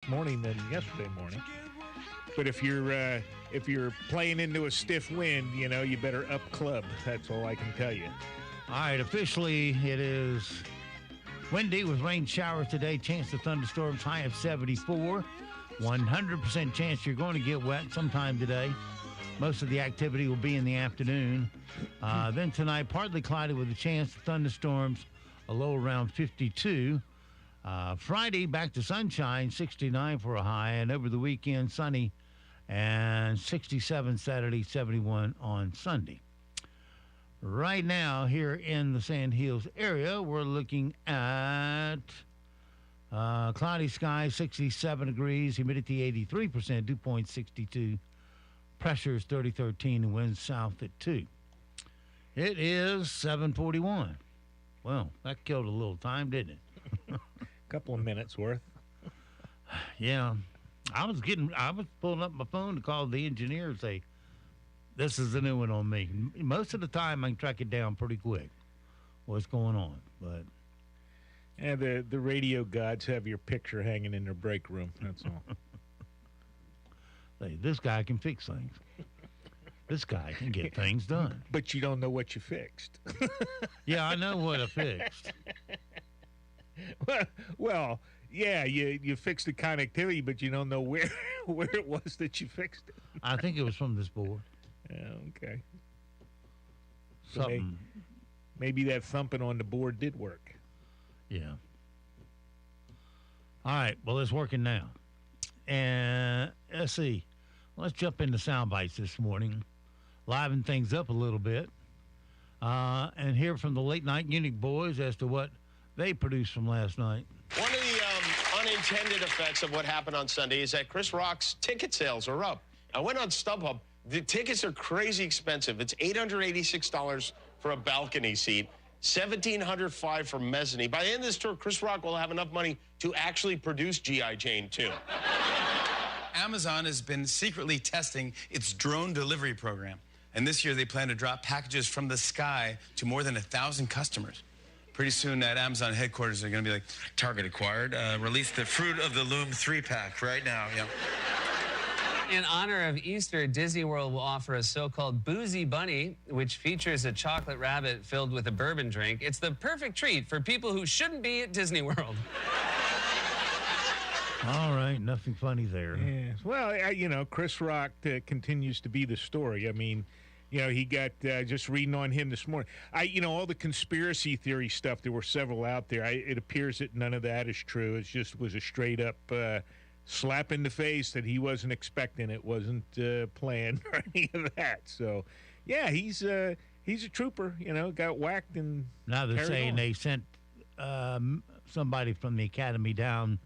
morning than yesterday morning. But if you're playing into a stiff wind, you better up club. That's all I can tell you. All right, officially it is windy with rain showers today. Chance of thunderstorms, high of 74. 100% chance you're going to get wet sometime today. Most of the activity will be in the afternoon. Then tonight, partly cloudy with a chance of thunderstorms, a low around 52. Friday, back to sunshine, 69 for a high. And over the weekend, sunny and 67 Saturday, 71 on Sunday. Right now, here in the Sand Hills area, we're looking at cloudy skies, 67 degrees, humidity 83%, dew point 62, pressure is 3013, and winds south at 2. It is 7:41. Well, that killed a little time, didn't it? A couple of minutes worth. Yeah. I was pulling up my phone to call the engineer and say, this is a new one on me. Most of the time, I can track it down pretty quick, what's going on. But yeah, the radio gods have your picture hanging in their break room. That's all. Hey, this guy can fix things. This guy can get things done. But you don't know what you fixed. Yeah, I know what I fixed. Well, yeah, you fixed the connectivity, but you don't know where it was that you fixed it. I think it was from this board. Yeah, okay. Something. So maybe that thumping on the board did work. Yeah. All right. Well, it's working now. And let's see. Let's jump into sound bites this morning. Liven things up a little bit. And hear from the late night Unique boys as to what they produced from last night. One of the unintended effects of what happened on Sunday is that Chris Rock's ticket sales are up. I went on StubHub. The tickets are crazy expensive. It's $886 for a balcony seat, $1,705 for mezzanine. By the end of this tour, Chris Rock will have enough money to actually produce G.I. Jane 2. Amazon has been secretly testing its drone delivery program. And this year, they plan to drop packages from the sky to more than 1,000 customers. Pretty soon, at Amazon headquarters, they're going to be like, Target acquired. Release the Fruit of the Loom 3-pack right now. Yeah. In honor of Easter, Disney World will offer a so-called Boozy Bunny, which features a chocolate rabbit filled with a bourbon drink. It's the perfect treat for people who shouldn't be at Disney World. All right, nothing funny there. Yeah. Well, Chris Rock continues to be the story. I mean, he got just reading on him this morning. All the conspiracy theory stuff, there were several out there. It appears that none of that is true. It just was a straight up slap in the face that he wasn't expecting. It wasn't planned or any of that. So, yeah, he's a trooper. Got whacked and now they're saying on. They sent somebody from the academy down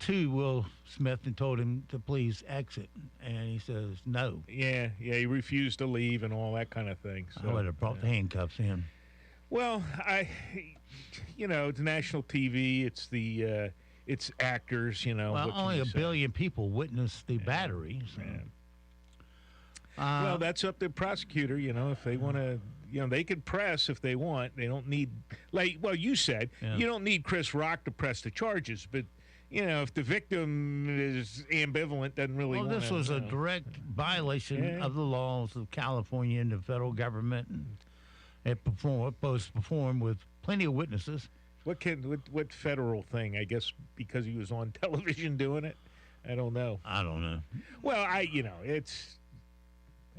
to Will Smith and told him to please exit, and he says no. Yeah, he refused to leave and all that kind of thing. So I would have brought the handcuffs in. Well, it's national TV. It's actors. Well, only a billion people witnessed the battery. So. Yeah. Well, that's up to the prosecutor. If they want to, they can press if they want. They don't need, you said, you don't need Chris Rock to press the charges, but. If the victim is ambivalent, doesn't really want to. Well, this was a direct violation of the laws of California and the federal government. And it was performed with plenty of witnesses. What federal thing? I guess because he was on television doing it? I don't know. Well, it's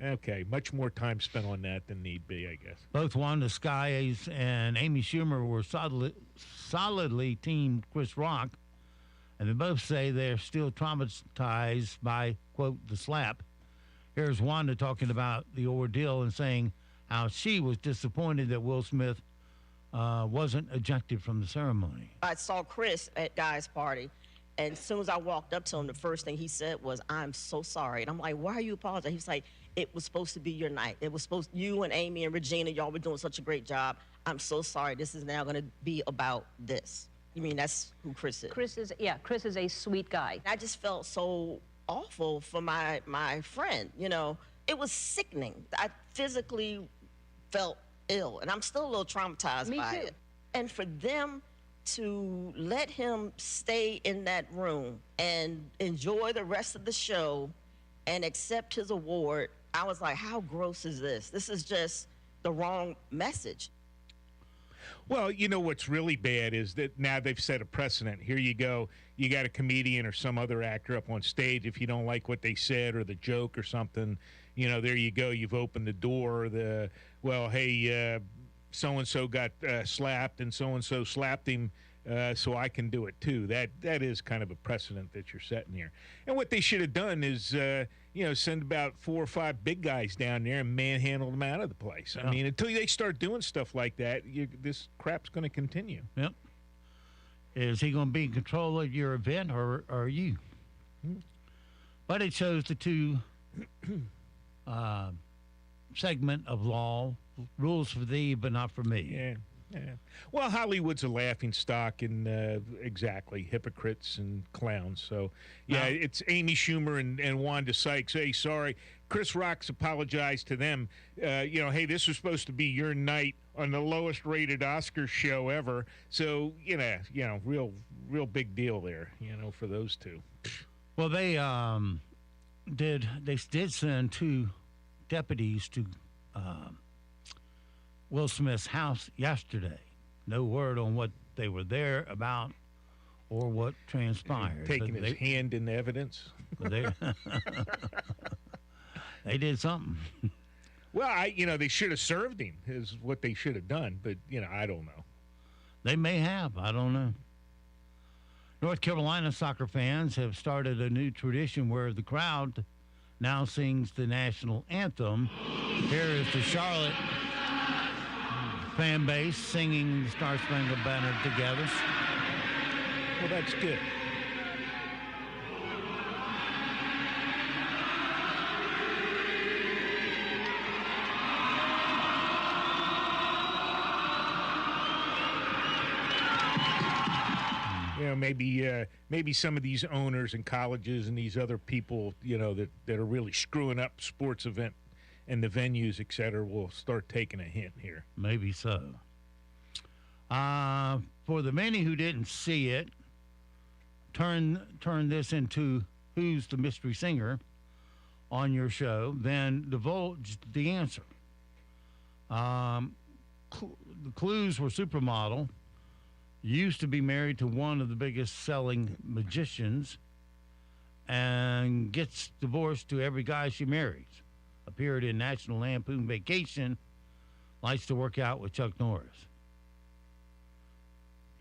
okay. Much more time spent on that than need be, I guess. Both Wanda Skies and Amy Schumer were solidly team Chris Rock. And they both say they're still traumatized by, quote, the slap. Here's Wanda talking about the ordeal and saying how she was disappointed that Will Smith wasn't ejected from the ceremony. I saw Chris at Guy's party, and as soon as I walked up to him, the first thing he said was, "I'm so sorry." And I'm like, "Why are you apologizing?" He's like, "It was supposed to be your night. It was supposed, you and Amy and Regina, y'all were doing such a great job. I'm so sorry. This is now going to be about this." You mean that's who Chris is? Chris is a sweet guy. I just felt so awful for my friend. It was sickening. I physically felt ill, and I'm still a little traumatized by it. And for them to let him stay in that room and enjoy the rest of the show and accept his award, I was like, how gross is this? This is just the wrong message. Well, you know what's really bad is that now they've set a precedent. Here you go. You got a comedian or some other actor up on stage. If you don't like what they said or the joke or something, you know, there you go. You've opened the door. Hey, so-and-so got slapped and so-and-so slapped him, so I can do it too. That is kind of a precedent that you're setting here. And what they should have done is, send about 4 or 5 big guys down there and manhandle them out of the place. Yeah. I mean, until they start doing stuff like that, this crap's going to continue. Yep. Is he going to be in control of your event, or are you? But it shows the two segment of law, rules for thee, but not for me. Yeah. Well, Hollywood's a laughing stock, and exactly, hypocrites and clowns. So, yeah, it's Amy Schumer and Wanda Sykes. Hey, sorry, Chris Rock's apologized to them. Hey, this was supposed to be your night on the lowest rated Oscar show ever. So, real big deal there, for those two. Well, they did send 2 deputies to Will Smith's house yesterday. No word on what they were there about or what transpired. Taking his hand in evidence. They did something. Well, they should have served him is what they should have done. But, I don't know. They may have. I don't know. North Carolina soccer fans have started a new tradition where the crowd now sings the national anthem. Here is the Charlotte fan base singing the Star Spangled Banner together. Well, that's good. Maybe some of these owners and colleges and these other people, that are really screwing up sports event and the venues, et cetera, will start taking a hint here. Maybe so. For the many who didn't see it, turn this into Who's the Mystery Singer on your show, then divulge the answer. The clues were supermodel, used to be married to one of the biggest selling magicians, and gets divorced to every guy she marries. Appeared in National Lampoon Vacation, likes to work out with Chuck Norris.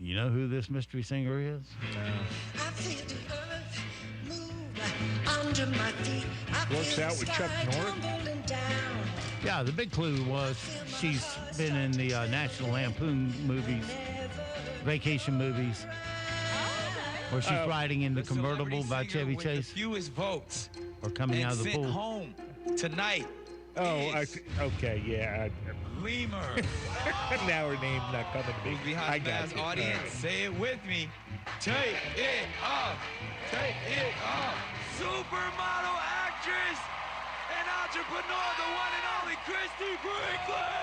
You know who this mystery singer is? No. Works out with Chuck Norris? Yeah, the big clue was she's been in the National Lampoon movies, vacation movies, where she's riding in the convertible by Chevy Chase. Fewest votes. Or coming out of the pool. Home tonight. Okay, yeah. Lemur. Now her name's not coming to me. Behind the mass audience, say it with me. Take it off. Take it off. Supermodel actress and entrepreneur, the one and only Christy Brinkley.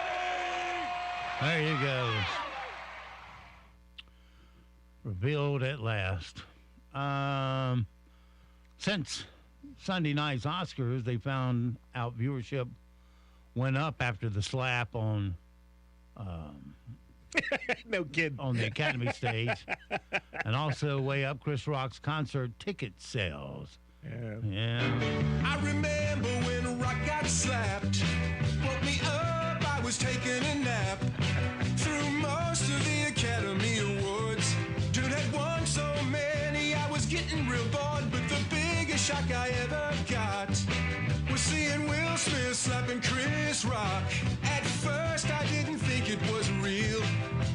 There you go. Revealed at last. Since Sunday night's Oscars, they found out viewership went up after the slap on no kidding, on the Academy stage, and also way up Chris Rock's concert ticket sales. Yeah. I remember when Rock got slapped, woke me up, I was taking a nap. Through most of the Academy Awards, dude had won so many, I was getting real bored, but the biggest shock I ever got was seeing Will Smith slapping Chris Rock. At first I didn't think it was real,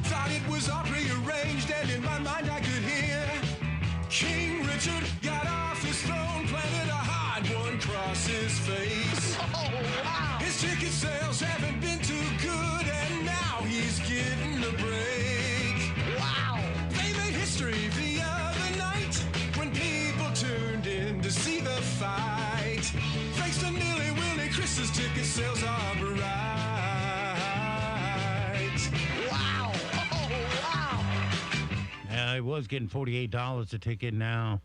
thought it was all prearranged, and in my mind I could hear King Richard got off his throne, planted a hard one across his face. Oh, wow. His ticket sales haven't been too good, and now he's getting a break. Wow. They made history the other night when people tuned in to see the fight. Thanks to Nilly Willy, Chris's ticket sales are bright. Wow. Oh, wow. was getting $48 a ticket. Now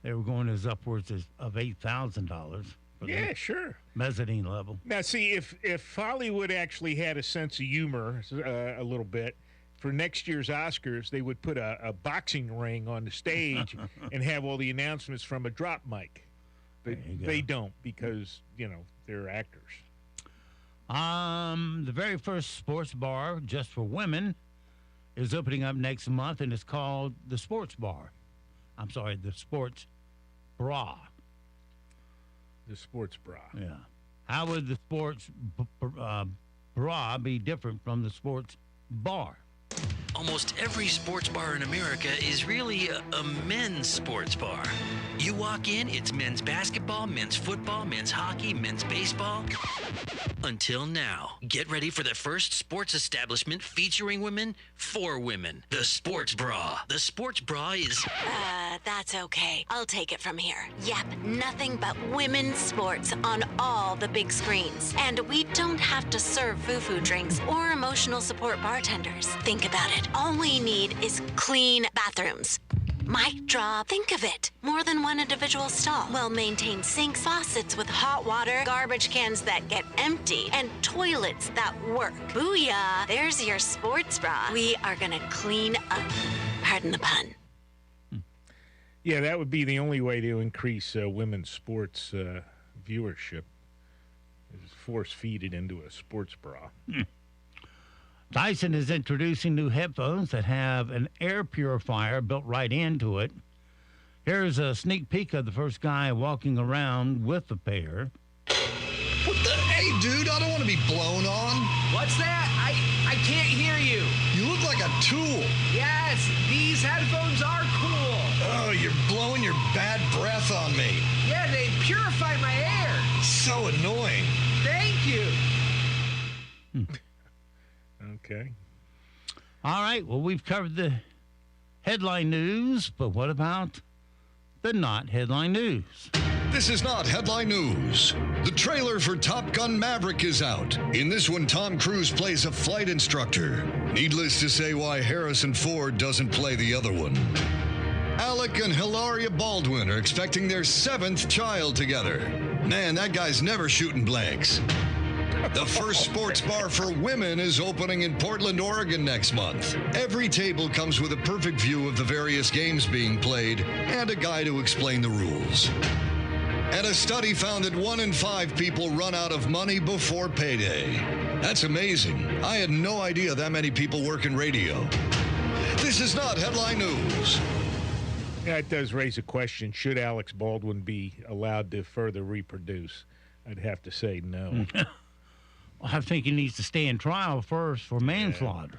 they were going as upwards of $8,000 for Yeah, sure. mezzanine level. Now, see, if Hollywood actually had a sense of humor a little bit, for next year's Oscars, they would put a boxing ring on the stage and have all the announcements from a drop mic. But they don't because, they're actors. The very first sports bar just for women is opening up next month, and it's called the Sports Bar. I'm sorry, the Sports Bra. The sports bra. Yeah. How would the sports bra be different from the sports bar? Almost every sports bar in America is really a men's sports bar. You walk in, it's men's basketball, men's football, men's hockey, men's baseball. Until now. Get ready for the first sports establishment featuring women for women. The Sports Bra. The Sports Bra is... That's okay. I'll take it from here. Yep, nothing but women's sports on all the big screens. And we don't have to serve foo-foo drinks or emotional support bartenders. Think about it. All we need is clean bathrooms. Mic drop. Think of it. More than one individual stall. Well-maintained sinks, faucets with hot water, garbage cans that get emptied, and toilets that work. Booyah! There's your sports bra. We are gonna clean up. Pardon the pun. Yeah, that would be the only way to increase women's sports viewership, is force-feed it into a sports bra. Dyson is introducing new headphones that have an air purifier built right into it. Here's a sneak peek of the first guy walking around with the pair. What the? Hey, dude, I don't want to be blown on. What's that? I can't hear you. You look like a tool. Yes, these headphones are cool. Oh, you're blowing your bad breath on me. Yeah, they purify my air. So annoying. Thank you. Okay. All right, well, we've covered the headline news, but what about the not headline news? This is not headline news. The trailer for Top Gun Maverick is out. In this one, Tom Cruise plays a flight instructor. Needless to say why Harrison Ford doesn't play the other one. Alec and Hilaria Baldwin are expecting their 7th child together. Man, that guy's never shooting blanks. The first sports bar for women is opening in Portland, Oregon next month. Every table comes with a perfect view of the various games being played and a guy to explain the rules. And a study found that 1 in 5 people run out of money before payday. That's amazing. I had no idea that many people work in radio. This is not headline news. Yeah, it does raise a question. Should Alex Baldwin be allowed to further reproduce? I'd have to say no. I think he needs to stay in trial first for manslaughter.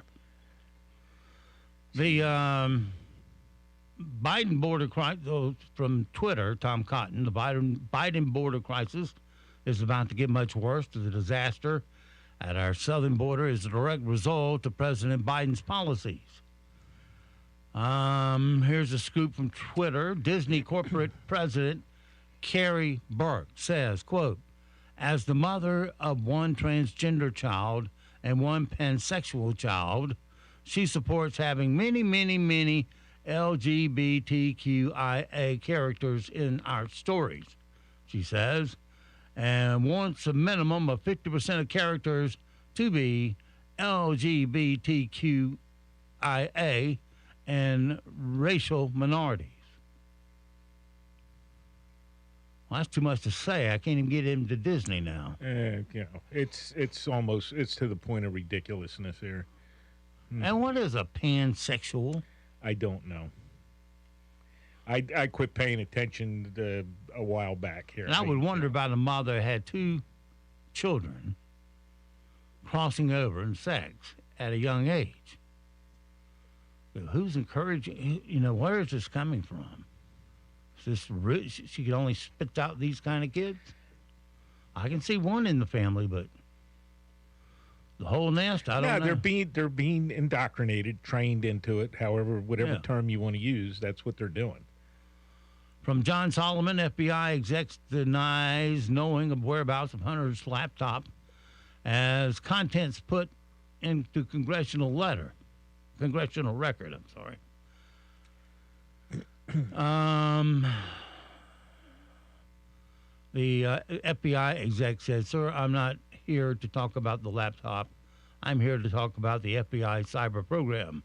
The Biden border crisis, from Twitter, Tom Cotton, the Biden border crisis is about to get much worse. The disaster at our southern border is a direct result of President Biden's policies. Here's a scoop from Twitter. Disney corporate president Carrie Burke says, quote, as the mother of one transgender child and one pansexual child, she supports having many, many, many LGBTQIA characters in our stories, she says, and wants a minimum of 50% of characters to be LGBTQIA and racial minorities. Well, that's too much to say. I can't even get into Disney now. It's to the point of ridiculousness here. And what is a pansexual? I don't know. I quit paying attention a while back here. And I would wonder about a mother who had 2 children crossing over in sex at a young age. Who's encouraging? Where is this coming from? Is this she could only spit out these kind of kids? I can see one in the family, but the whole nest, I don't know. They're being indoctrinated, trained into it. However, whatever term you want to use, that's what they're doing. From John Solomon, FBI execs denies knowing of whereabouts of Hunter's laptop as contents put into congressional record. The FBI exec said, "Sir, I'm not here to talk about the laptop. I'm here to talk about the FBI cyber program."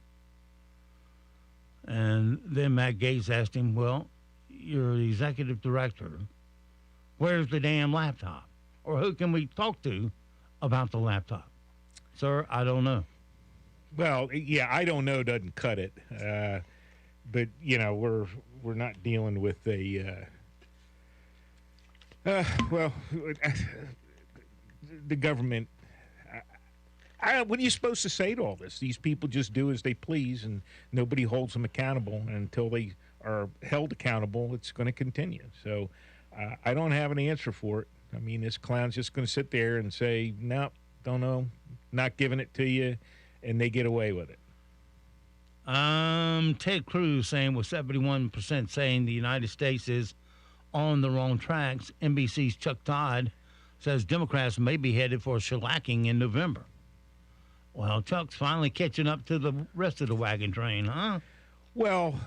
And then Matt Gaetz asked him, "Well, you're the executive director. Where's the damn laptop? Or who can we talk to about the laptop?" "Sir, I don't know." Well, yeah, I don't know doesn't cut it. But, we're not dealing with a... the government... what are you supposed to say to all this? These people just do as they please, and nobody holds them accountable. And until they are held accountable, it's going to continue. So I don't have an answer for it. I mean, this clown's just going to sit there and say, "No, don't know, not giving it to you," and they get away with it. Ted Cruz saying, with 71% saying the United States is on the wrong tracks. NBC's Chuck Todd says Democrats may be headed for a shellacking in November. Well, Chuck's finally catching up to the rest of the wagon train, huh? Well,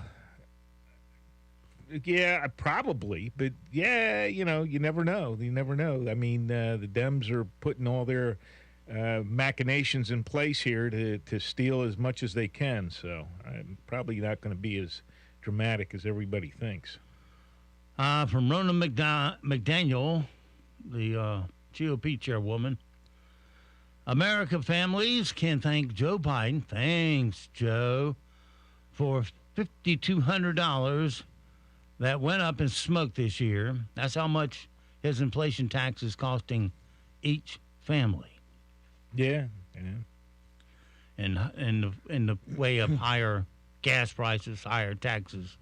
yeah, probably. But, yeah, you never know. You never know. I mean, the Dems are putting all their machinations in place here to steal as much as they can. So I'm probably not going to be as dramatic as everybody thinks. From Rona McDaniel, the GOP chairwoman, American families can thank Joe Biden. Thanks, Joe, for $5,200 that went up in smoke this year. That's how much his inflation tax is costing each family. Yeah. In the way of higher gas prices, higher taxes,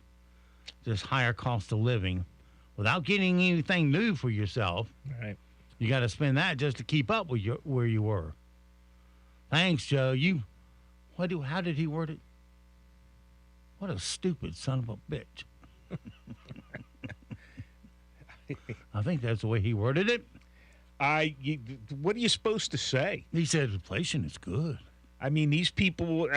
just higher cost of living, without getting anything new for yourself. Right. You got to spend that just to keep up with where you were. Thanks, Joe. How did he word it? What a stupid son of a bitch. I think that's the way he worded it. What are you supposed to say? He said inflation is good. I mean, these people,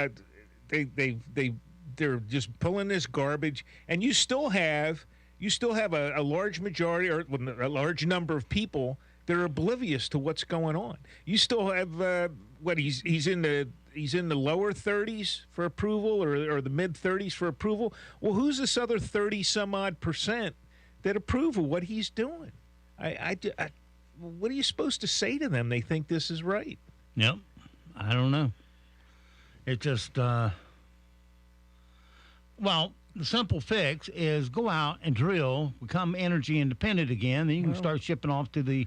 they're just pulling this garbage, and you still have a large majority or a large number of people that are oblivious to what's going on. You still have he's in the lower 30s for approval or the mid 30s for approval. Well, who's this other 30 some odd percent that approve of what he's doing? What are you supposed to say to them? They think this is right. Yep. I don't know. It just, the simple fix is go out and drill, become energy independent again, then you can start shipping off to the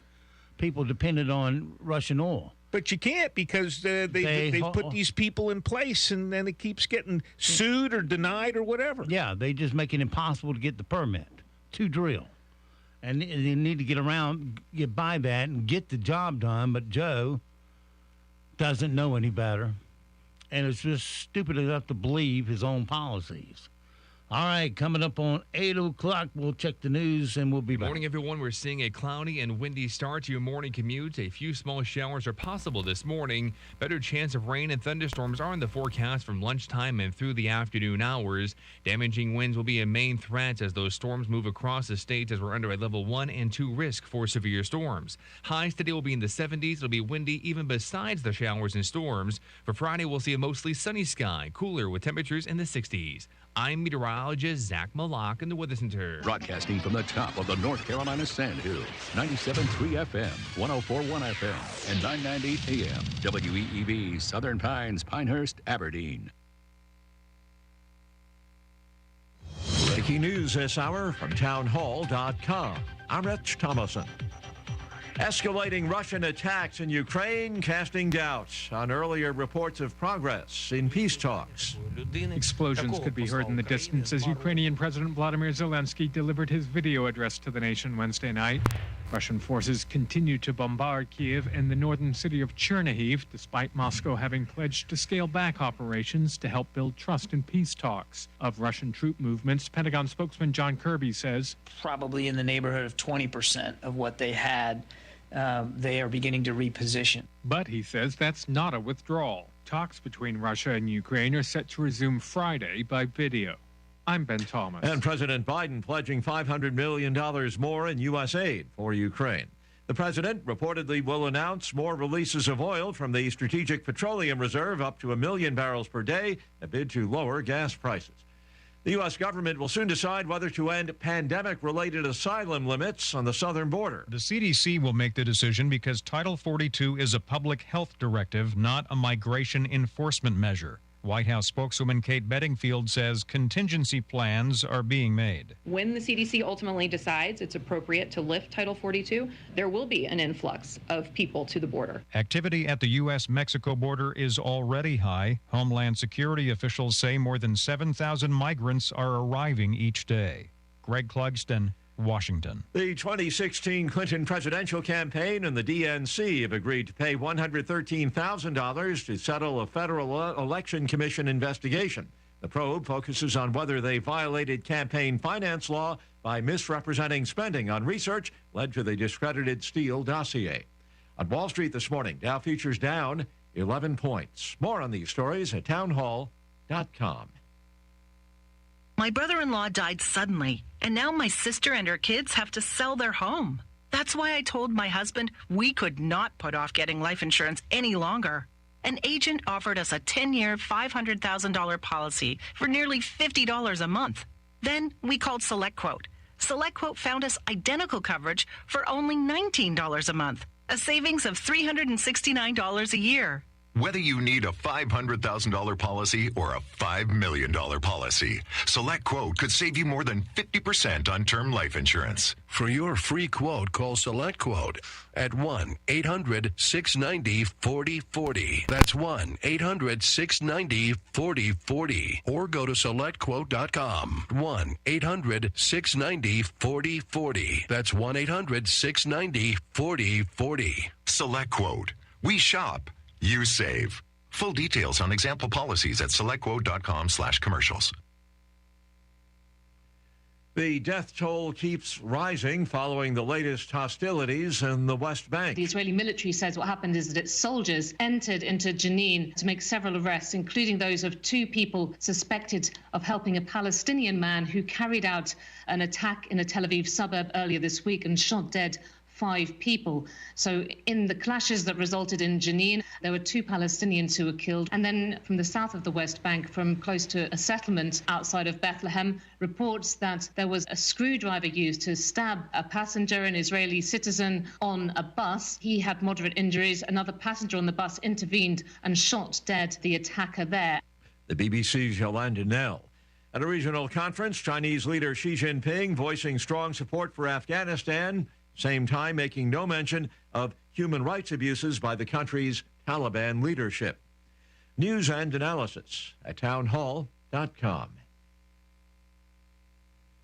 people dependent on Russian oil. But you can't because they put these people in place, and then it keeps getting sued or denied or whatever. Yeah, they just make it impossible to get the permit to drill. And they need to get by that and get the job done. But Joe doesn't know any better. And it's just stupid enough to believe his own policies. All right, coming up on 8 o'clock, we'll check the news and we'll be back. Good morning, everyone. We're seeing a cloudy and windy start to your morning commute. A few small showers are possible this morning. Better chance of rain and thunderstorms are in the forecast from lunchtime and through the afternoon hours. Damaging winds will be a main threat as those storms move across the state as we're under a level 1 and 2 risk for severe storms. Highs today will be in the 70s. It'll be windy even besides the showers and storms. For Friday, we'll see a mostly sunny sky, cooler with temperatures in the 60s. I'm meteorologist Zach Malak in the Weather Center. Broadcasting from the top of the North Carolina Sandhills, 97.3 FM, 104.1 FM, and 990 AM. WEEB, Southern Pines, Pinehurst, Aberdeen. Breaking news this hour from townhall.com. I'm Rich Thomason. Escalating Russian attacks in Ukraine casting doubts on earlier reports of progress in peace talks. Explosions could be heard in the distance as Ukrainian President Vladimir Zelensky delivered his video address to the nation Wednesday night. Russian forces continue to bombard Kiev and the northern city of Chernihiv, despite Moscow having pledged to scale back operations to help build trust in peace talks. Of Russian troop movements, Pentagon spokesman John Kirby says, probably in the neighborhood of 20% of what they had. They are beginning to reposition. But he says that's not a withdrawal. Talks between Russia and Ukraine are set to resume Friday by video. I'm Ben Thomas. And President Biden pledging $500 million more in U.S. aid for Ukraine. The president reportedly will announce more releases of oil from the Strategic Petroleum Reserve up to 1 million barrels per day, a bid to lower gas prices. The U.S. government will soon decide whether to end pandemic-related asylum limits on the southern border. The CDC will make the decision because Title 42 is a public health directive, not a migration enforcement measure. White House spokeswoman Kate Bedingfield says contingency plans are being made. When the CDC ultimately decides it's appropriate to lift Title 42, there will be an influx of people to the border. Activity at the U.S.-Mexico border is already high. Homeland Security officials say more than 7,000 migrants are arriving each day. Greg Clugston, Washington. The 2016 Clinton presidential campaign and the DNC have agreed to pay $113,000 to settle a federal election commission investigation. The probe focuses on whether they violated campaign finance law by misrepresenting spending on research led to the discredited Steele dossier. On Wall Street this morning, Dow futures down 11 points. More on these stories at townhall.com. My brother-in-law died suddenly, and now my sister and her kids have to sell their home. That's why I told my husband we could not put off getting life insurance any longer. An agent offered us a 10-year, $500,000 policy for nearly $50 a month. Then we called SelectQuote. SelectQuote found us identical coverage for only $19 a month, a savings of $369 a year. Whether you need a $500,000 policy or a $5 million policy, SelectQuote could save you more than 50% on term life insurance. For your free quote, call SelectQuote at 1-800-690-4040. That's 1-800-690-4040. Or go to SelectQuote.com. 1-800-690-4040. That's 1-800-690-4040. SelectQuote. We shop. You save. Full details on example policies at selectquote.com/commercials. The death toll keeps rising following the latest hostilities in the West Bank. The Israeli military says what happened is that its soldiers entered into Jenin to make several arrests, including those of 2 people suspected of helping a Palestinian man who carried out an attack in a Tel Aviv suburb earlier this week and shot dead 5 people. So in the clashes that resulted in Jenin, there were 2 Palestinians who were killed. And then from the south of the West Bank, from close to a settlement outside of Bethlehem, reports that there was a screwdriver used to stab a passenger, an Israeli citizen, on a bus. He had moderate injuries. Another passenger on the bus intervened and shot dead the attacker there. The BBC's Yolanda Nell. At a regional conference, Chinese leader Xi Jinping voicing strong support for Afghanistan, same time making no mention of human rights abuses by the country's Taliban leadership. News and analysis at townhall.com.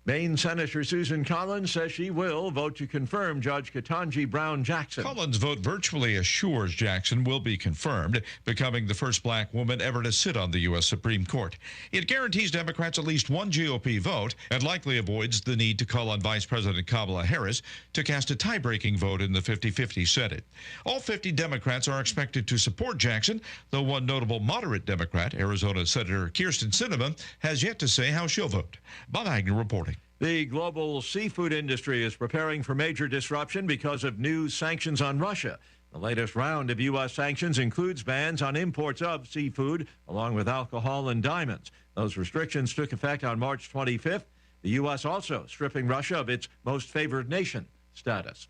Maine Senator Susan Collins says she will vote to confirm Judge Ketanji Brown Jackson. Collins' vote virtually assures Jackson will be confirmed, becoming the first black woman ever to sit on the U.S. Supreme Court. It guarantees Democrats at least 1 GOP vote and likely avoids the need to call on Vice President Kamala Harris to cast a tie-breaking vote in the 50-50 Senate. All 50 Democrats are expected to support Jackson, though one notable moderate Democrat, Arizona Senator Kyrsten Sinema, has yet to say how she'll vote. Bob Agnew reporting. The global seafood industry is preparing for major disruption because of new sanctions on Russia. The latest round of U.S. sanctions includes bans on imports of seafood, along with alcohol and diamonds. Those restrictions took effect on March 25th. The U.S. also stripping Russia of its most favored nation status.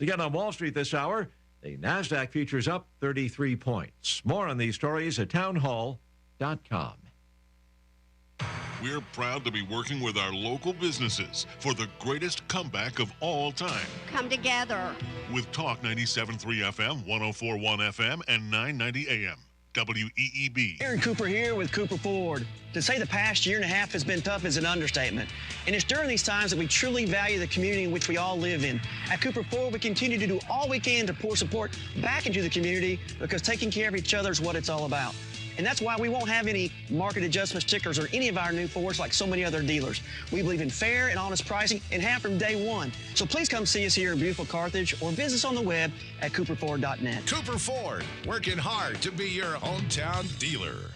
To get on Wall Street this hour, the NASDAQ futures up 33 points. More on these stories at townhall.com. We're proud to be working with our local businesses for the greatest comeback of all time. Come together. With Talk 97.3 FM, 104.1 FM, and 990 AM. WEEB. Aaron Cooper here with Cooper Ford. To say the past year and a half has been tough is an understatement. And it's during these times that we truly value the community in which we all live in. At Cooper Ford, we continue to do all we can to pour support back into the community because taking care of each other is what it's all about. And that's why we won't have any market adjustment stickers or any of our new Fords like so many other dealers. We believe in fair and honest pricing and have from day one. So please come see us here in beautiful Carthage or visit us on the web at cooperford.net. Cooper Ford, working hard to be your hometown dealer.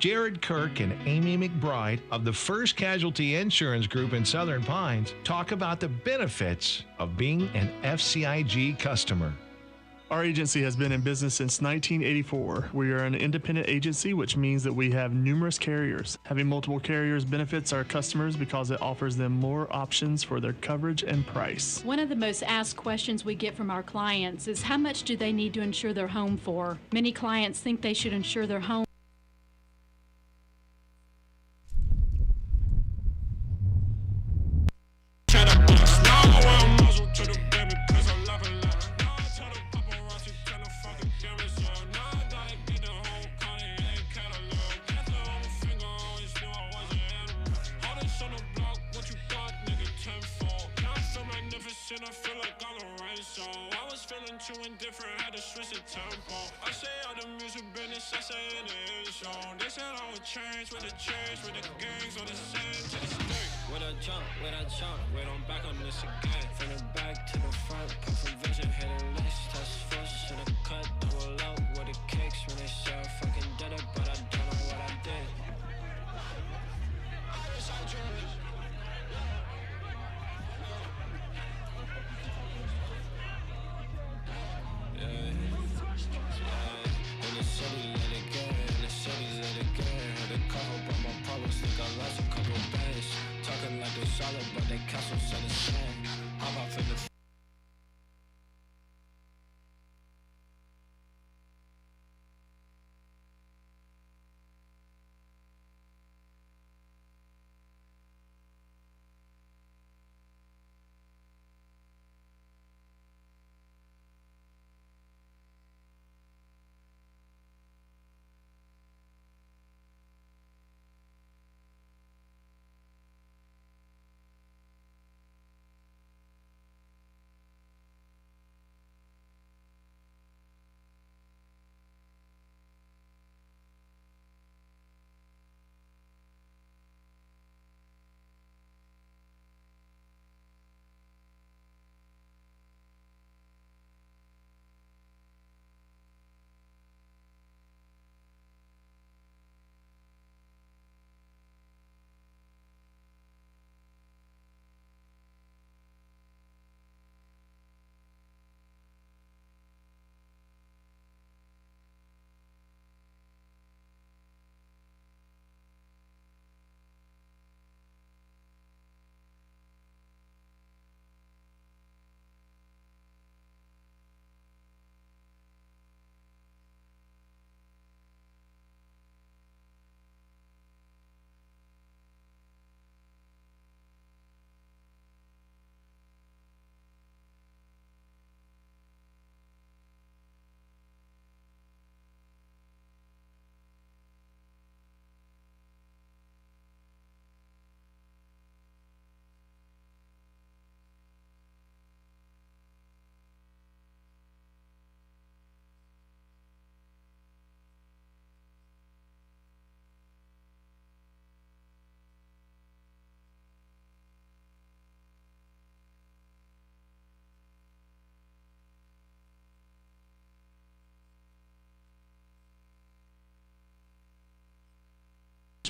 Jared Kirk and Amy McBride of the First Casualty Insurance Group in Southern Pines talk about the benefits of being an FCIG customer. Our agency has been in business since 1984. We are an independent agency, which means that we have numerous carriers. Having multiple carriers benefits our customers because it offers them more options for their coverage and price. One of the most asked questions we get from our clients is how much do they need to insure their home for? Many clients think they should insure their home.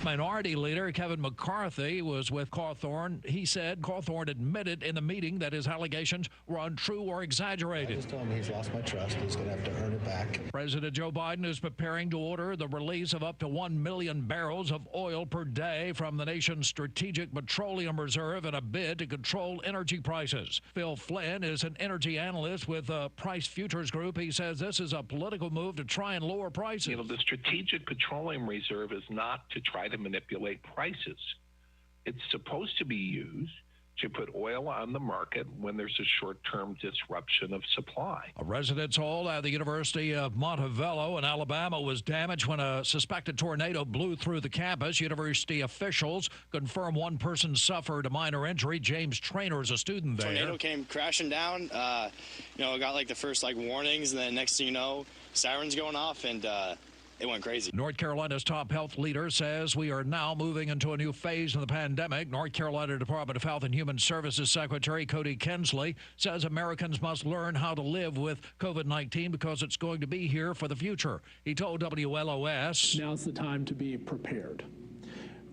Minority Leader Kevin McCarthy was with Cawthorn. He said Cawthorn admitted in the meeting that his allegations were untrue or exaggerated. I just told him he's lost my trust. He's going to have to earn it back. President Joe Biden is preparing to order the release of up to 1 million barrels of oil per day from the nation's strategic petroleum reserve in a bid to control energy prices. Phil Flynn is an energy analyst with Price Futures Group. He says this is a political move to try and lower prices. You know, the strategic petroleum reserve is not to try to manipulate prices. It's supposed to be used to put oil on the market when there's a short-term disruption of supply. A residence hall at the University of Montevallo in Alabama was damaged when a suspected tornado blew through the campus. University officials confirm one person suffered a minor injury. James Traynor is a student there. Tornado came crashing down. Got like the first warnings, and then next thing you know, sirens going off, and it went crazy. North Carolina's top health leader says we are now moving into a new phase of the pandemic. North Carolina Department of Health and Human Services Secretary Cody Kensley says Americans must learn how to live with COVID-19 because it's going to be here for the future. He told WLOS, "Now's the time to be prepared.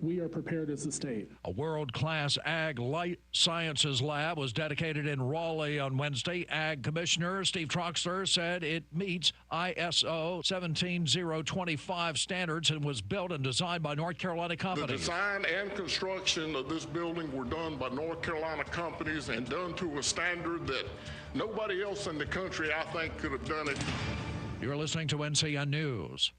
We are prepared as a state." A world-class Ag Life Sciences lab was dedicated in Raleigh on Wednesday. Ag Commissioner Steve Troxler said it meets ISO 17025 standards and was built and designed by North Carolina companies. The design and construction of this building were done by North Carolina companies and done to a standard that nobody else in the country, I think, could have done it. You're listening to NCN News.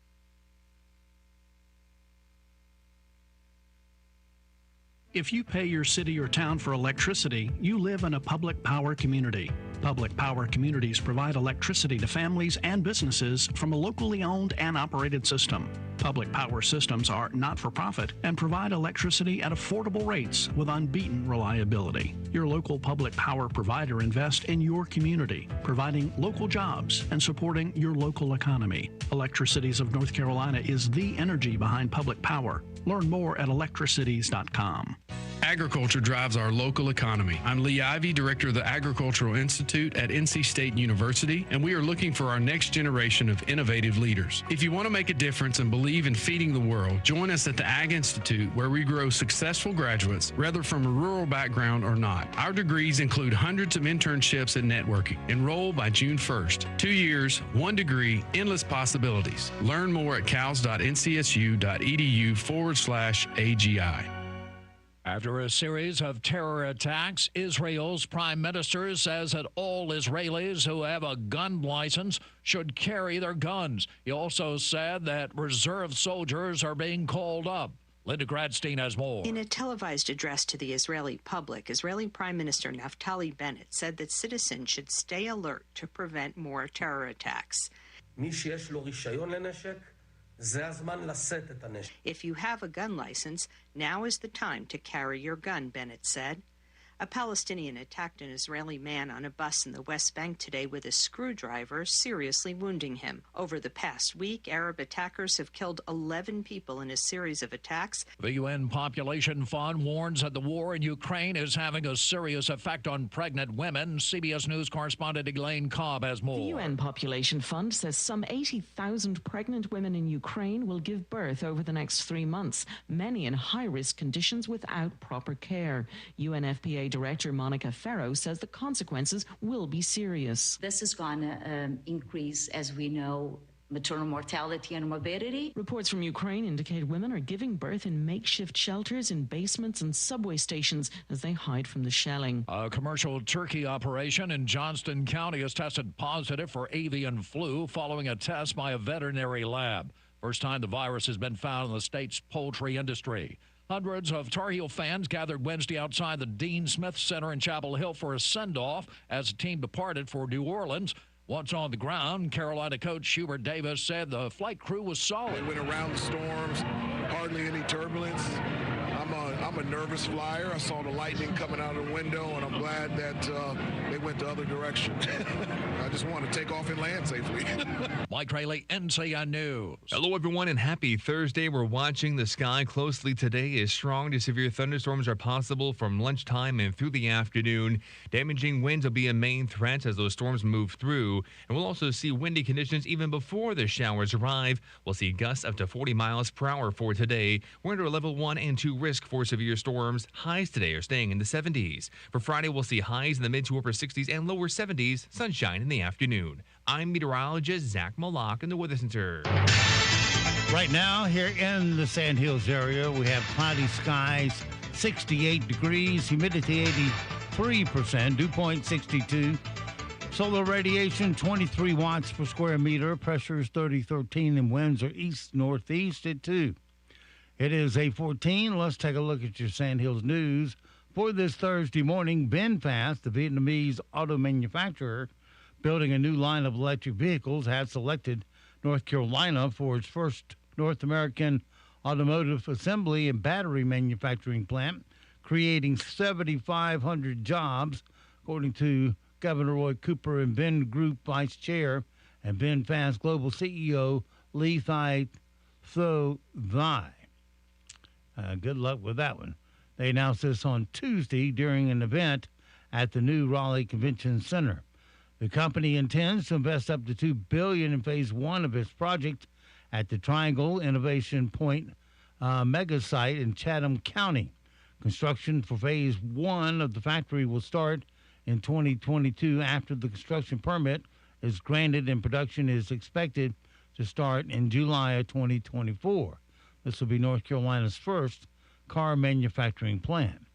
If you pay your city or town for electricity, you live in a public power community. Public power communities provide electricity to families and businesses from a locally owned and operated system. Public power systems are not-for-profit and provide electricity at affordable rates with unbeaten reliability. Your local public power provider invests in your community, providing local jobs and supporting your local economy. Electricities of North Carolina is the energy behind public power. Learn more at electricities.com. Agriculture drives our local economy. I'm Lee Ivey, Director of the Agricultural Institute at NC State University, and we are looking for our next generation of innovative leaders. If you want to make a difference and believe in feeding the world, join us at the Ag Institute, where we grow successful graduates, whether from a rural background or not. Our degrees include hundreds of internships and networking. Enroll by June 1st. 2 years, 1 degree, endless possibilities. Learn more at cals.ncsu.edu/AGI. After a series of terror attacks, Israel's prime minister says that all Israelis who have a gun license should carry their guns. He also said that reserve soldiers are being called up. Linda Gradstein has more. In a televised address to the Israeli public, Israeli Prime Minister Naftali Bennett said that citizens should stay alert to prevent more terror attacks. If you have a gun license, now is the time to carry your gun, Bennett said. A Palestinian attacked an Israeli man on a bus in the West Bank today with a screwdriver, seriously wounding him. Over the past week, Arab attackers have killed 11 people in a series of attacks. The UN Population Fund warns that the war in Ukraine is having a serious effect on pregnant women. CBS News correspondent Elaine Cobb has more. The UN Population Fund says some 80,000 pregnant women in Ukraine will give birth over the next 3 months, many in high-risk conditions without proper care. UNFPA Director Monica Farrow says the consequences will be serious. This is going to increase, as we know, maternal mortality and morbidity. Reports from Ukraine indicate women are giving birth in makeshift shelters in basements and subway stations as they hide from the shelling. A commercial turkey operation in Johnston County has tested positive for avian flu following a test by a veterinary lab. First time the virus has been found in the state's poultry industry. Hundreds of Tar Heel fans gathered Wednesday outside the Dean Smith Center in Chapel Hill for a send-off as the team departed for New Orleans. Once on the ground, Carolina coach Hubert Davis said the flight crew was solid. They went around the storms, hardly any turbulence. I'm a nervous flyer. I saw the lightning coming out of the window, and I'm glad that they went the other direction. I just want to take off and land safely. Mike Rayleigh, NCN News. Hello, everyone, and happy Thursday. We're watching the sky closely today as strong to severe thunderstorms are possible from lunchtime and through the afternoon. Damaging winds will be a main threat as those storms move through, and we'll also see windy conditions even before the showers arrive. We'll see gusts up to 40 miles per hour for today. We're under a level 1 and 2 risk for severe storms. Highs today are staying in the 70s. For Friday, we'll see highs in the mid to upper 60s and lower 70s, sunshine in the afternoon. I'm meteorologist Zach Malak in the Weather Center. Right now, here in the Sand Hills area, we have cloudy skies, 68 degrees, humidity 83%, dew point 62. Solar radiation, 23 watts per square meter. Pressure is 3013, and winds are east-northeast at 2. It is 8:14. Let's take a look at your Sand Hills news. For this Thursday morning, VinFast, the Vietnamese auto manufacturer building a new line of electric vehicles, has selected North Carolina for its first North American automotive assembly and battery manufacturing plant, creating 7,500 jobs, according to Governor Roy Cooper and VinGroup Vice Chair and VinFast Global CEO Lethi Tho Thy. Good luck with that one. They announced this on Tuesday during an event at the new Raleigh Convention Center. The company intends to invest up to $2 billion in phase one of its project at the Triangle Innovation Point mega site in Chatham County. Construction for phase one of the factory will start in 2022 after the construction permit is granted, and production is expected to start in July of 2024. This will be North Carolina's first car manufacturing plant.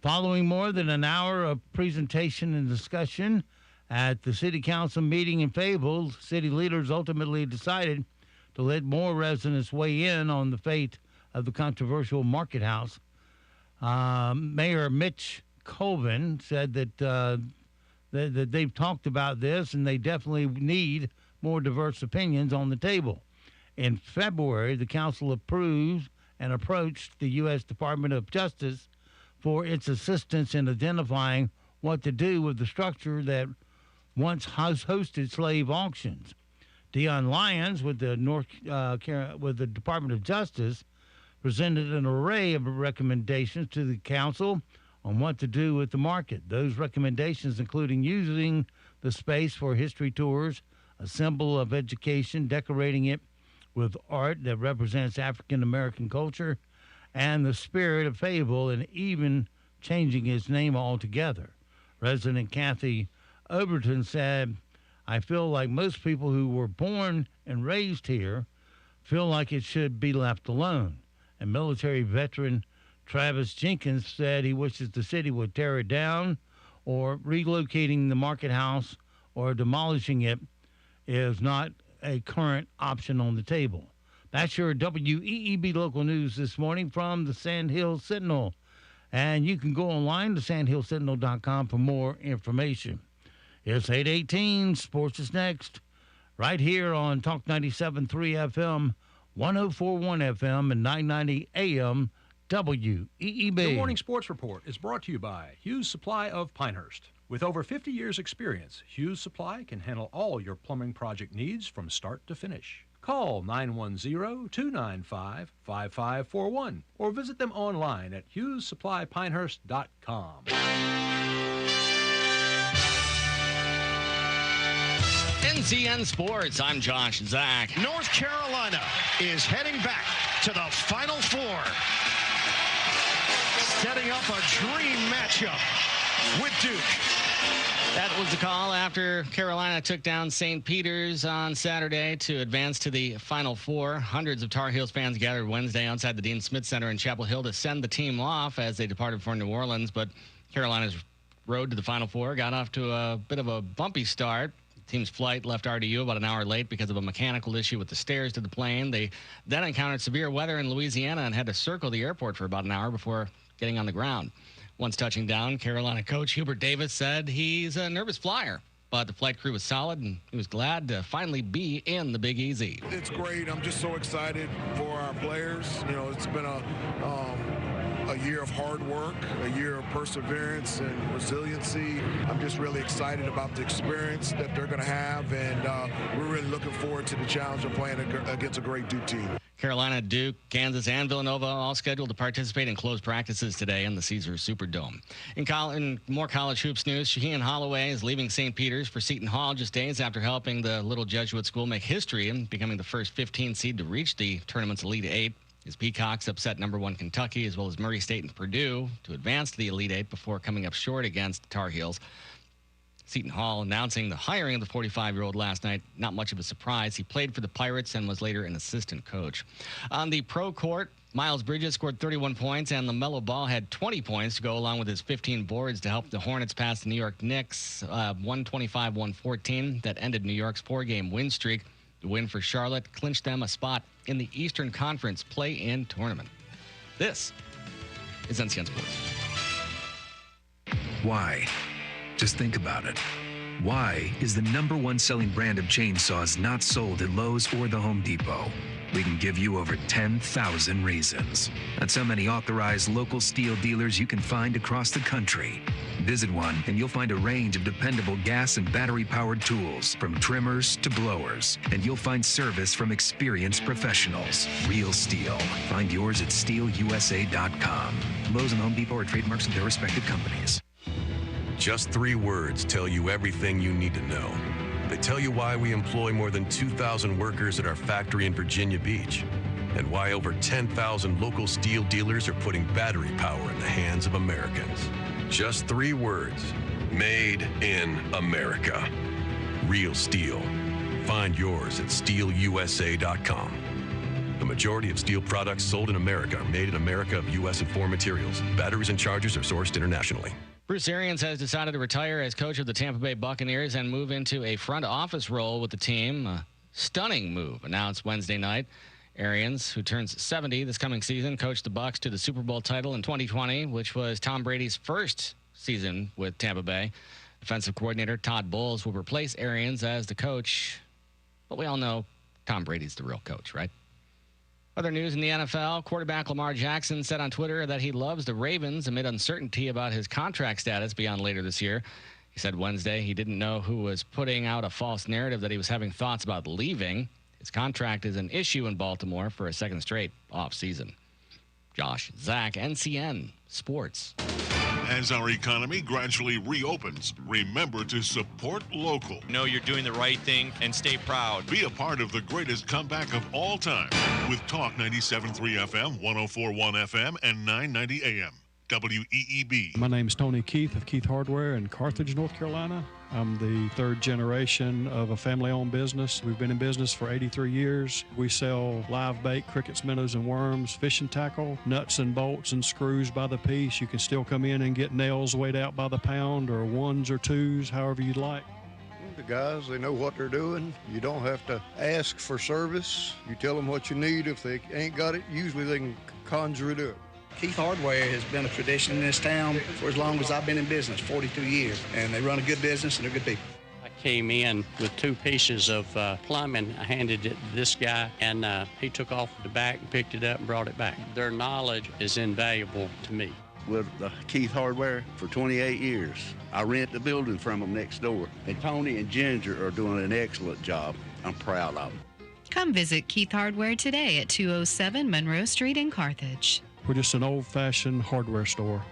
Following more than an hour of presentation and discussion at the City Council meeting in Fayetteville, city leaders ultimately decided to let more residents weigh in on the fate of the controversial Market House. Mayor Mitch Colvin said that they've talked about this and they definitely need more diverse opinions on the table. In February, the council approved and approached the U.S. Department of Justice for its assistance in identifying what to do with the structure that once hosted slave auctions. Deion Lyons with the with the Department of Justice presented an array of recommendations to the council on what to do with the market. Those recommendations including using the space for history tours, a symbol of education, decorating it with art that represents African American culture and the spirit of Fayetteville, and even changing its name altogether. Resident Kathy Overton said, "I feel like most people who were born and raised here feel like it should be left alone." And military veteran Travis Jenkins said he wishes the city would tear it down, or relocating the Market House or demolishing it is not a current option on the table. That's your WEEB local news this morning from the Sand Hill Sentinel. And you can go online to sandhillsentinel.com for more information. It's 8:18. Sports is next, right here on Talk 97.3 FM, 104.1 FM, and 990 AM WEEB. The Morning Sports Report is brought to you by Hughes Supply of Pinehurst. With over 50 years' experience, Hughes Supply can handle all your plumbing project needs from start to finish. Call 910-295-5541 or visit them online at HughesSupplyPinehurst.com. NCN Sports, I'm Josh Zach. North Carolina is heading back to the Final Four, setting up a dream matchup with Duke. That was the call after Carolina took down St. Peter's on Saturday to advance to the Final Four. Hundreds of Tar Heels fans gathered Wednesday outside the Dean Smith Center in Chapel Hill to send the team off as they departed for New Orleans. But Carolina's road to the Final Four got off to a bit of a bumpy start. The team's flight left RDU about an hour late because of a mechanical issue with the stairs to the plane. They then encountered severe weather in Louisiana and had to circle the airport for about an hour before getting on the ground. Once touching down, Carolina coach Hubert Davis said he's a nervous flyer, but the flight crew was solid and he was glad to finally be in the Big Easy. It's great. I'm just so excited for our players. You know, it's been a year of hard work, a year of perseverance and resiliency. I'm just really excited about the experience that they're going to have, and we're really looking forward to the challenge of playing against a great Duke team. Carolina, Duke, Kansas, and Villanova all scheduled to participate in closed practices today in the Caesars Superdome. In more college hoops news, Shaheen Holloway is leaving St. Peter's for Seton Hall just days after helping the little Jesuit school make history and becoming the first 15 seed to reach the tournament's Elite Eight. His Peacocks upset #1 Kentucky as well as Murray State and Purdue to advance to the Elite Eight before coming up short against the Tar Heels. Seton Hall announcing the hiring of the 45-year-old last night. Not much of a surprise. He played for the Pirates and was later an assistant coach. On the pro court, Miles Bridges scored 31 points, and LaMelo Ball had 20 points to go along with his 15 boards to help the Hornets pass the New York Knicks 125-114. That ended New York's 4-game win streak. The win for Charlotte clinched them a spot in the Eastern Conference play-in tournament. This is NCN Sports. Why? Just think about it. Why is the #1 selling brand of chainsaws not sold at Lowe's or the Home Depot? We can give you over 10,000 reasons. That's how many authorized local steel dealers you can find across the country. Visit one and you'll find a range of dependable gas and battery-powered tools, from trimmers to blowers. And you'll find service from experienced professionals. Real Steel. Find yours at steelusa.com. Lowe's and Home Depot are trademarks of their respective companies. Just 3 words tell you everything you need to know. They tell you why we employ more than 2,000 workers at our factory in Virginia Beach, and why over 10,000 local steel dealers are putting battery power in the hands of Americans. Just 3 words. Made in America. Real Steel. Find yours at steelusa.com. The majority of steel products sold in America are made in America of U.S. and foreign materials. Batteries and chargers are sourced internationally. Bruce Arians has decided to retire as coach of the Tampa Bay Buccaneers and move into a front office role with the team. A stunning move announced Wednesday night. Arians, who turns 70 this coming season, coached the Bucs to the Super Bowl title in 2020, which was Tom Brady's first season with Tampa Bay. Defensive coordinator Todd Bowles will replace Arians as the coach. But we all know Tom Brady's the real coach, right? Other news in the NFL, quarterback Lamar Jackson said on Twitter that he loves the Ravens amid uncertainty about his contract status beyond later this year. He said Wednesday he didn't know who was putting out a false narrative that he was having thoughts about leaving. His contract is an issue in Baltimore for a second straight offseason. Josh, Zach, NCN Sports. As our economy gradually reopens, remember to support local. Know you're doing the right thing and stay proud. Be a part of the greatest comeback of all time with Talk 97.3 FM, 104.1 FM, and 990 AM. WEEB. My name is Tony Keith of Keith Hardware in Carthage, North Carolina. I'm the 3rd generation of a family-owned business. We've been in business for 83 years. We sell live bait, crickets, minnows, and worms, fishing tackle, nuts and bolts and screws by the piece. You can still come in and get nails weighed out by the pound, or 1s or 2s, however you'd like. The guys, they know what they're doing. You don't have to ask for service. You tell them what you need. If they ain't got it, usually they can conjure it up. Keith Hardware has been a tradition in this town for as long as I've been in business, 42 years, and they run a good business and they're good people. I came in with 2 pieces of plumbing. I handed it to this guy, and he took off the back and picked it up and brought it back. Their knowledge is invaluable to me. With Keith Hardware for 28 years. I rent the building from them next door, and Tony and Ginger are doing an excellent job. I'm proud of them. Come visit Keith Hardware today at 207 Monroe Street in Carthage. We're just an old-fashioned hardware store.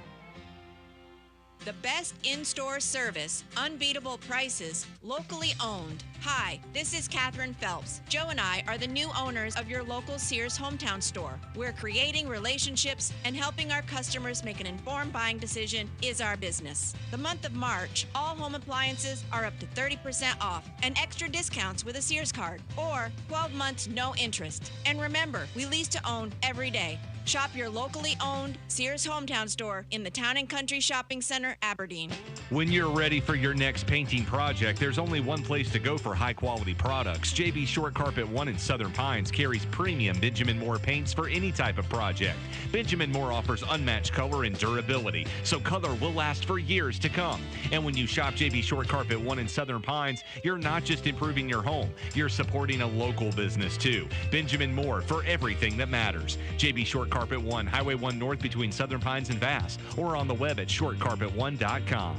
The best in-store service, unbeatable prices, locally owned. Hi, this is Catherine Phelps. Joe and I are the new owners of your local Sears hometown store. We're creating relationships and helping our customers make an informed buying decision is our business. The month of March, all home appliances are up to 30% off and extra discounts with a Sears card, or 12 months no interest. And remember, we lease to own every day. Shop your locally owned Sears hometown store in the Town and Country Shopping Center, Aberdeen. When you're ready for your next painting project, there's only one place to go for high-quality products. JB Short Carpet 1 in Southern Pines carries premium Benjamin Moore paints for any type of project. Benjamin Moore offers unmatched color and durability, so color will last for years to come. And when you shop JB Short Carpet 1 in Southern Pines, you're not just improving your home, you're supporting a local business too. Benjamin Moore, for everything that matters. JB Short Carpet 1, Highway 1 North between Southern Pines and Vass, or on the web at shortcarpet1.com.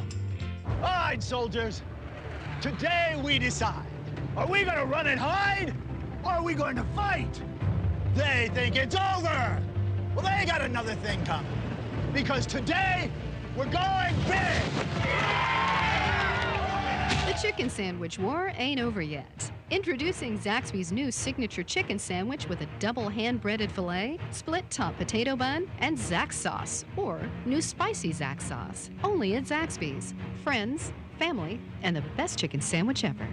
All right, soldiers. Today we decide. Are we going to run and hide, or are we going to fight? They think it's over. Well, they got another thing coming. Because today, we're going big. The chicken sandwich war ain't over yet. Introducing Zaxby's new signature chicken sandwich with a double hand-breaded filet, split top potato bun, and Zax sauce, or new spicy Zax sauce. Only at Zaxby's. Friends, family, and the best chicken sandwich ever.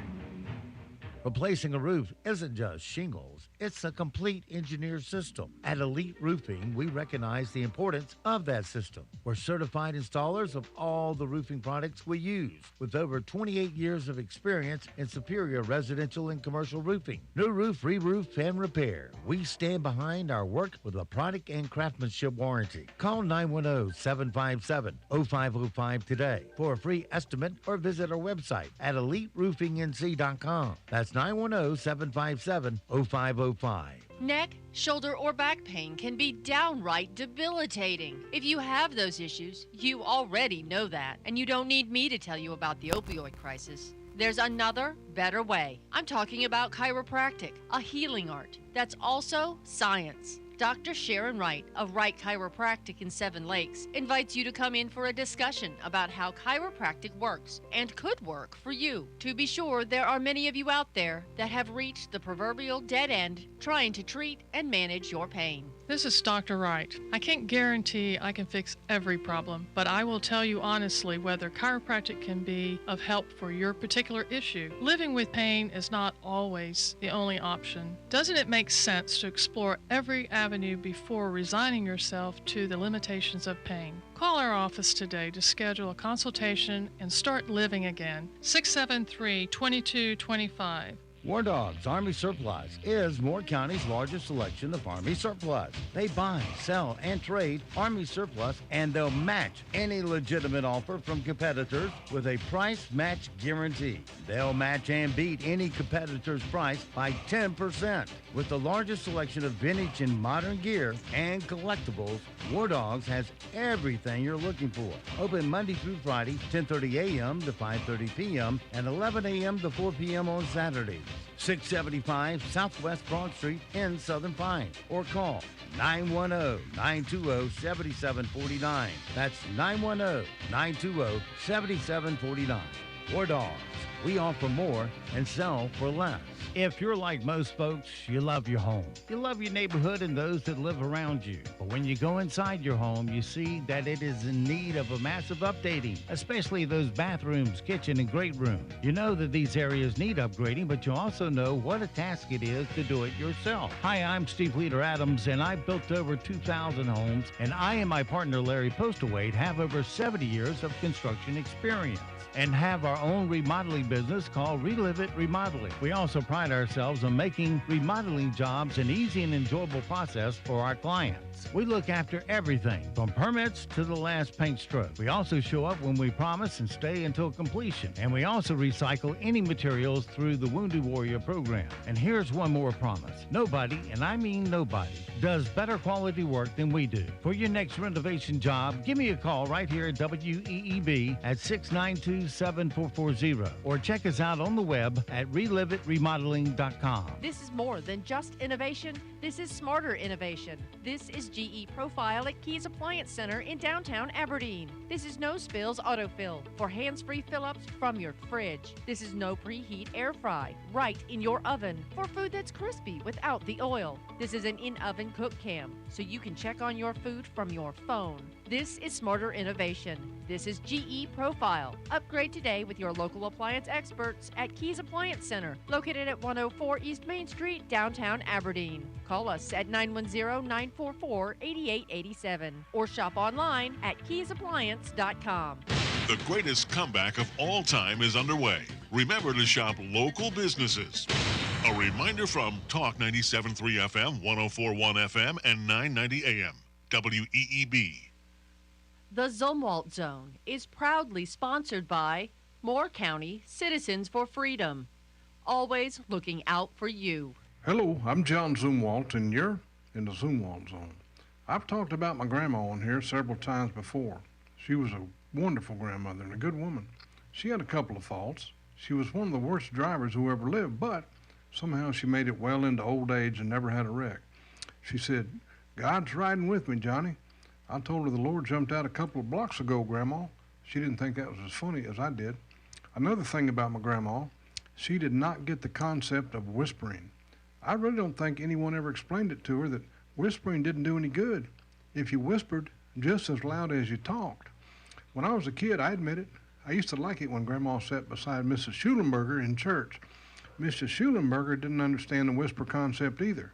Replacing a roof isn't just shingles. because it's a complete engineered system. At Elite Roofing, we recognize the importance of that system. We're certified installers of all the roofing products we use, with over 28 years of experience in superior residential and commercial roofing. New roof, re-roof, and repair. We stand behind our work with a product and craftsmanship warranty. Call 910-757-0505 today for a free estimate or visit our website at eliteroofingnc.com. That's 910-757-0505. Neck, shoulder, or back pain can be downright debilitating. If you have those issues, you already know that, and you don't need me to tell you about the opioid crisis. There's another, better way. I'm talking about chiropractic, a healing art that's also science. Dr. Sharon Wright of Wright Chiropractic in Seven Lakes invites you to come in for a discussion about how chiropractic works and could work for you. To be sure, there are many of you out there that have reached the proverbial dead end trying to treat and manage your pain. This is Dr. Wright. I can't guarantee I can fix every problem, but I will tell you honestly whether chiropractic can be of help for your particular issue. Living with pain is not always the only option. Doesn't it make sense to explore every avenue before resigning yourself to the limitations of pain? Call our office today to schedule a consultation and start living again. 673-2225. War Dogs Army Surplus is Moore County's largest selection of Army surplus. They buy, sell, and trade Army surplus, and they'll match any legitimate offer from competitors with a price match guarantee. They'll match and beat any competitor's price by 10%. With the largest selection of vintage and modern gear and collectibles, War Dogs has everything you're looking for. Open Monday through Friday, 10:30 a.m. to 5:30 p.m. and 11 a.m. to 4 p.m. on Saturdays. 675 Southwest Broad Street in Southern Pines, or call 910-920-7749. That's 910-920-7749. War Dogs. We offer more and sell for less. If you're like most folks, you love your home. You love your neighborhood and those that live around you. But when you go inside your home, you see that it is in need of a massive updating, especially those bathrooms, kitchen, and great room. You know that these areas need upgrading, but you also know what a task it is to do it yourself. Hi, I'm Steve Leader Adams, and I've built over 2,000 homes, and I and my partner Larry Postawade have over 70 years of construction experience and have our own remodeling business called Relive It Remodeling. We also pride ourselves on making remodeling jobs an easy and enjoyable process for our clients. We look after everything from permits to the last paint stroke. We also show up when we promise and stay until completion. And we also recycle any materials through the Wounded Warrior program. And here's one more promise. Nobody, and I mean nobody, does better quality work than we do. For your next renovation job, give me a call right here at WEEB at 692-7440 or check us out on the web at reliveitremodeling.com. This is more than just innovation. This is smarter innovation. This is GE Profile at Keys Appliance Center in downtown Aberdeen. This is no spills autofill for hands-free fill-ups from your fridge. This is no preheat air fry right in your oven for food that's crispy without the oil. This is an in-oven cook cam so you can check on your food from your phone. This is smarter innovation. This is GE Profile. Upgrade today with your local appliance experts at Keys Appliance Center, located at 104 East Main Street, downtown Aberdeen. Call us at 910-944-8887 or shop online at keysappliance.com. The greatest comeback of all time is underway. Remember to shop local businesses. A reminder from Talk 97.3 FM, 104.1 FM, and 990 AM. WEEB. The Zumwalt Zone is proudly sponsored by Moore County Citizens for Freedom, always looking out for you. Hello, I'm John Zumwalt, and you're in the Zumwalt Zone. I've talked about my grandma on here several times before. She was a wonderful grandmother and a good woman. She had a couple of faults. She was one of the worst drivers who ever lived, but somehow she made it well into old age and never had a wreck. She said, "God's riding with me, Johnny." I told her the Lord jumped out a couple of blocks ago, Grandma. She didn't think that was as funny as I did. Another thing about my grandma, she did not get the concept of whispering. I really don't think anyone ever explained it to her that whispering didn't do any good if you whispered just as loud as you talked. When I was a kid, I admit it, I used to like it when Grandma sat beside Mrs. Schulenberger in church. Mrs. Schulenberger didn't understand the whisper concept either.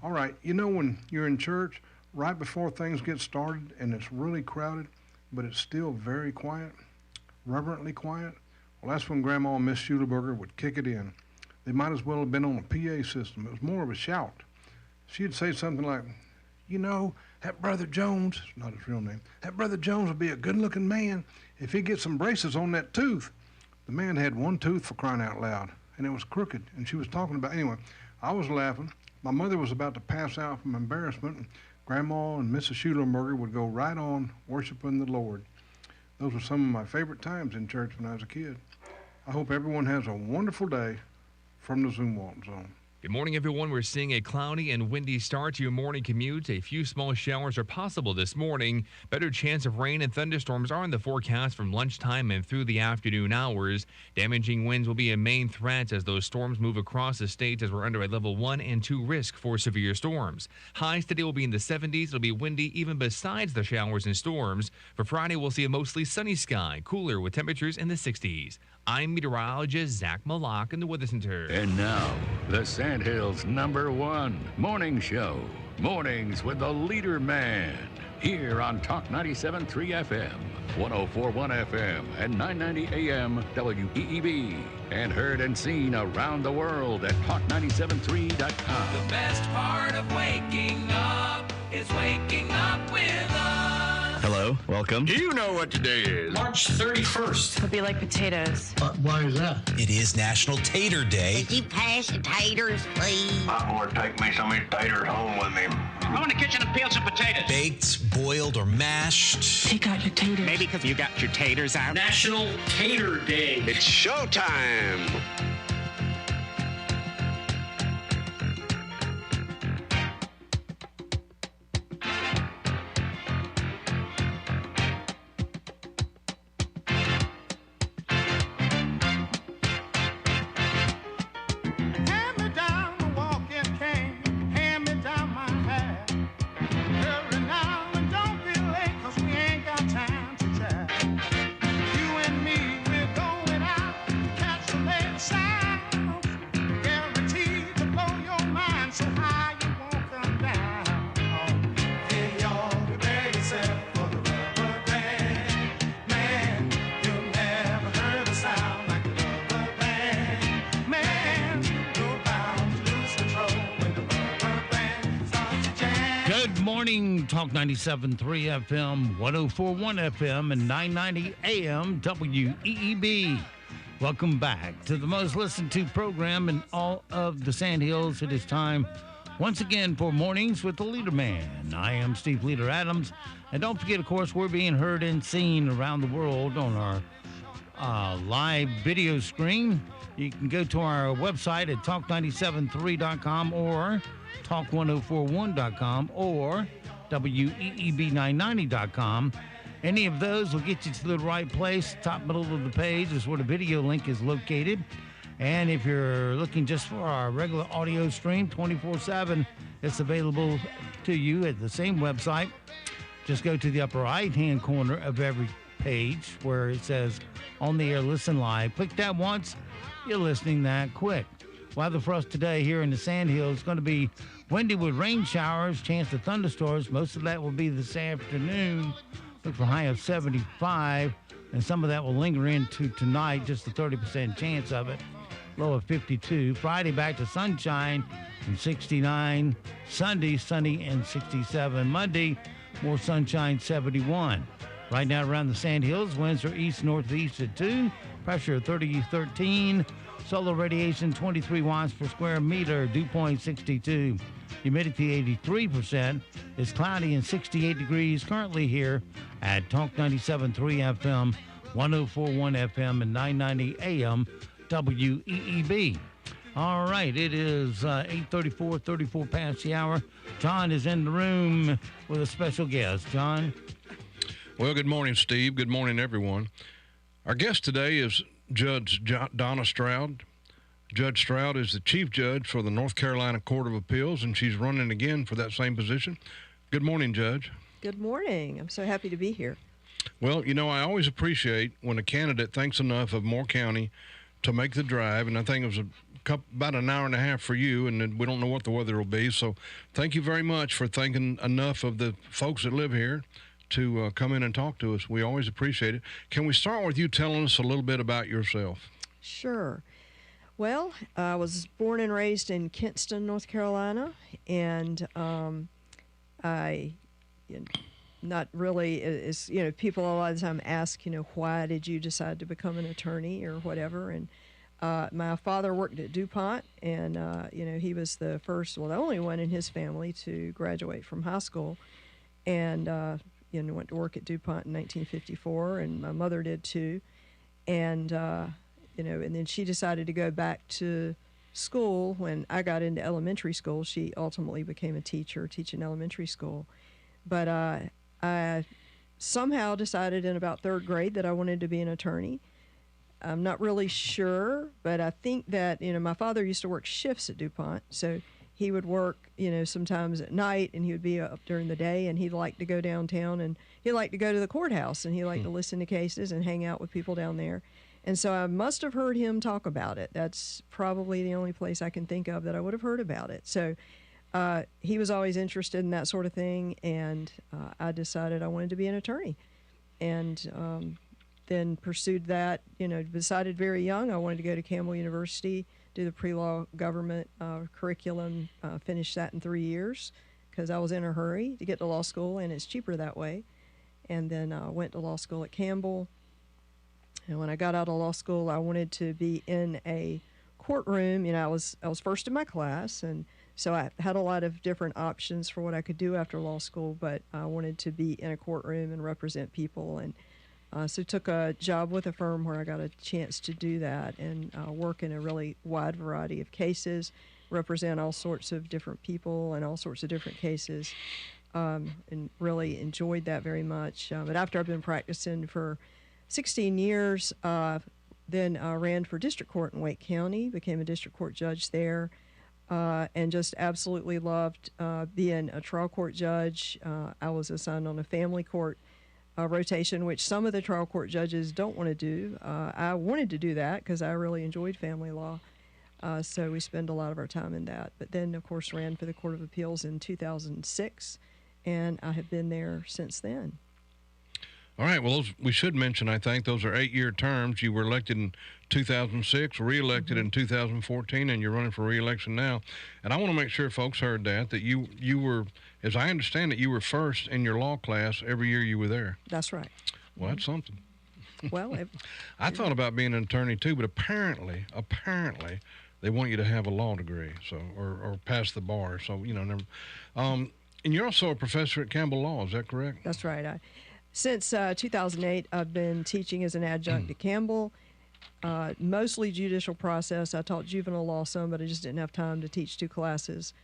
All right, you know when you're in church, right before things get started and it's really crowded, but it's still very quiet, reverently quiet? Well, that's when Grandma and Miss Schulenberger would kick it in. They might as well have been on a PA system. It was more of a shout. She'd say something like, you know, that Brother Jones, not his real name, that Brother Jones will be a good-looking man if he gets some braces on that tooth. The man had one tooth, for crying out loud, and it was crooked, and she was talking about, anyway, I was laughing. My mother was about to pass out from embarrassment, and Grandma and Mrs. Schulenberger would go right on worshiping the Lord. Those were some of my favorite times in church when I was a kid. I hope everyone has a wonderful day from the Zumwalt Zone. Good morning, everyone. We're seeing a cloudy and windy start to your morning commute. A few small showers are possible this morning. Better chance of rain and thunderstorms are in the forecast from lunchtime and through the afternoon hours. Damaging winds will be a main threat as those storms move across the state as we're under a level 1 and 2 risk for severe storms. Highs today will be in the 70s. It'll be windy even besides the showers and storms. For Friday, we'll see a mostly sunny sky, cooler with temperatures in the 60s. I'm meteorologist Zach Malak in the Weather Center. And now, the Sandhills' #1 morning show. Mornings with the LeaderMan. Here on Talk 97.3 FM, 104.1 FM, and 990 AM WEEB. And heard and seen around the world at talk973.com. The best part of waking up is waking up with us. Hello, welcome. Do you know what today is? March 31st. Would be like potatoes. Why is that? It is National Tater Day. Could you pass the taters, please? I'm going to take me some of these taters home with me. Go in the kitchen and peel some potatoes. Baked, boiled, or mashed. Take out your taters. Maybe because you got your taters out. National Tater Day. It's showtime. Talk 97.3 FM, 104.1 FM, and 990 AM WEEB. Welcome back to the most listened to program in all of the Sandhills. It is time once again for Mornings with the LeaderMan. I am Steve Leader Adams. And don't forget, of course, we're being heard and seen around the world on our live video screen. You can go to our website at talk973.com or talk1041.com or WEEB990.com. Any of those will get you to the right place. Top middle of the page is where the video link is located. And if you're looking just for our regular audio stream 24/7, it's available to you at the same website. Just go to the upper right-hand corner of every page where it says On the Air Listen Live. Click that once, you're listening that quick. Weather for us today here in the Sandhills is going to be windy with rain showers, chance of thunderstorms. Most of that will be this afternoon. Look for a high of 75, and some of that will linger into tonight, just a 30% chance of it. Low of 52. Friday back to sunshine and 69. Sunday, sunny and 67. Monday, more sunshine, 71. Right now around the Sandhills, winds are east-northeast at 2. Pressure 30-13. Solar radiation 23 watts per square meter, dew point 62. Humidity 83%. It's cloudy and 68 degrees currently here at Talk 97.3 FM, 104.1 FM, and 990 AM WEEB. All right, it is 8:34, 34 past the hour. John is in the room with a special guest. John? Well, good morning, Steve. Good morning, everyone. Our guest today is Judge Donna Stroud. Judge Stroud is the Chief Judge for the North Carolina Court of Appeals, and she's running again for that same position. Good morning, Judge. Good morning. I'm so happy to be here. Well, you know, I always appreciate when a candidate thinks enough of Moore County to make the drive, and I think it was about an hour and a half for you, and then we don't know what the weather will be. So thank you very much for thinking enough of the folks that live here to come in and talk to us. We always appreciate it. Can we start with you telling us a little bit about yourself? Sure. Well, I was born and raised in Kinston, North Carolina, and not really, people a lot of the time ask, why did you decide to become an attorney or whatever, and my father worked at DuPont, and, he was the first, the only one in his family to graduate from high school, and, went to work at DuPont in 1954, and my mother did too, and, and then she decided to go back to school. When I got into elementary school, she ultimately became a teacher, teaching elementary school, but I somehow decided in about third grade that I wanted to be an attorney. I'm not really sure, but I think that, my father used to work shifts at DuPont, so he would work, sometimes at night, and he would be up during the day, and he'd like to go downtown, and he liked to go to the courthouse, and he liked to listen to cases and hang out with people down there. And so I must have heard him talk about it. That's probably the only place I can think of that I would have heard about it. So he was always interested in that sort of thing, and I decided I wanted to be an attorney, and then pursued that. Decided very young I wanted to go to Campbell University, do the pre-law government curriculum, finish that in 3 years because I was in a hurry to get to law school, and it's cheaper that way. And then went to law school at Campbell. And when I got out of law school, I wanted to be in a courtroom. I was first in my class, and so I had a lot of different options for what I could do after law school, but I wanted to be in a courtroom and represent people, and so took a job with a firm where I got a chance to do that and work in a really wide variety of cases, represent all sorts of different people and all sorts of different cases, and really enjoyed that very much. But after I've been practicing for 16 years, then ran for district court in Wake County, became a district court judge there, and just absolutely loved being a trial court judge. I was assigned on a family court rotation, which some of the trial court judges don't want to do. I wanted to do that because I really enjoyed family law, so we spend a lot of our time in that. But then, of course, ran for the Court of Appeals in 2006, and I have been there since then. All right, well, we should mention, I think, those are 8-year terms. You were elected in 2006, re-elected in 2014, and you're running for re-election now. And I want to make sure folks heard that you were, as I understand it, you were first in your law class every year you were there. That's right. Well, that's something. Well, I thought about being an attorney too, but apparently, they want you to have a law degree, so or pass the bar. So never. And you're also a professor at Campbell Law. Is that correct? That's right. Since 2008, I've been teaching as an adjunct at Campbell, mostly judicial process. I taught juvenile law some, but I just didn't have time to teach 2 classes.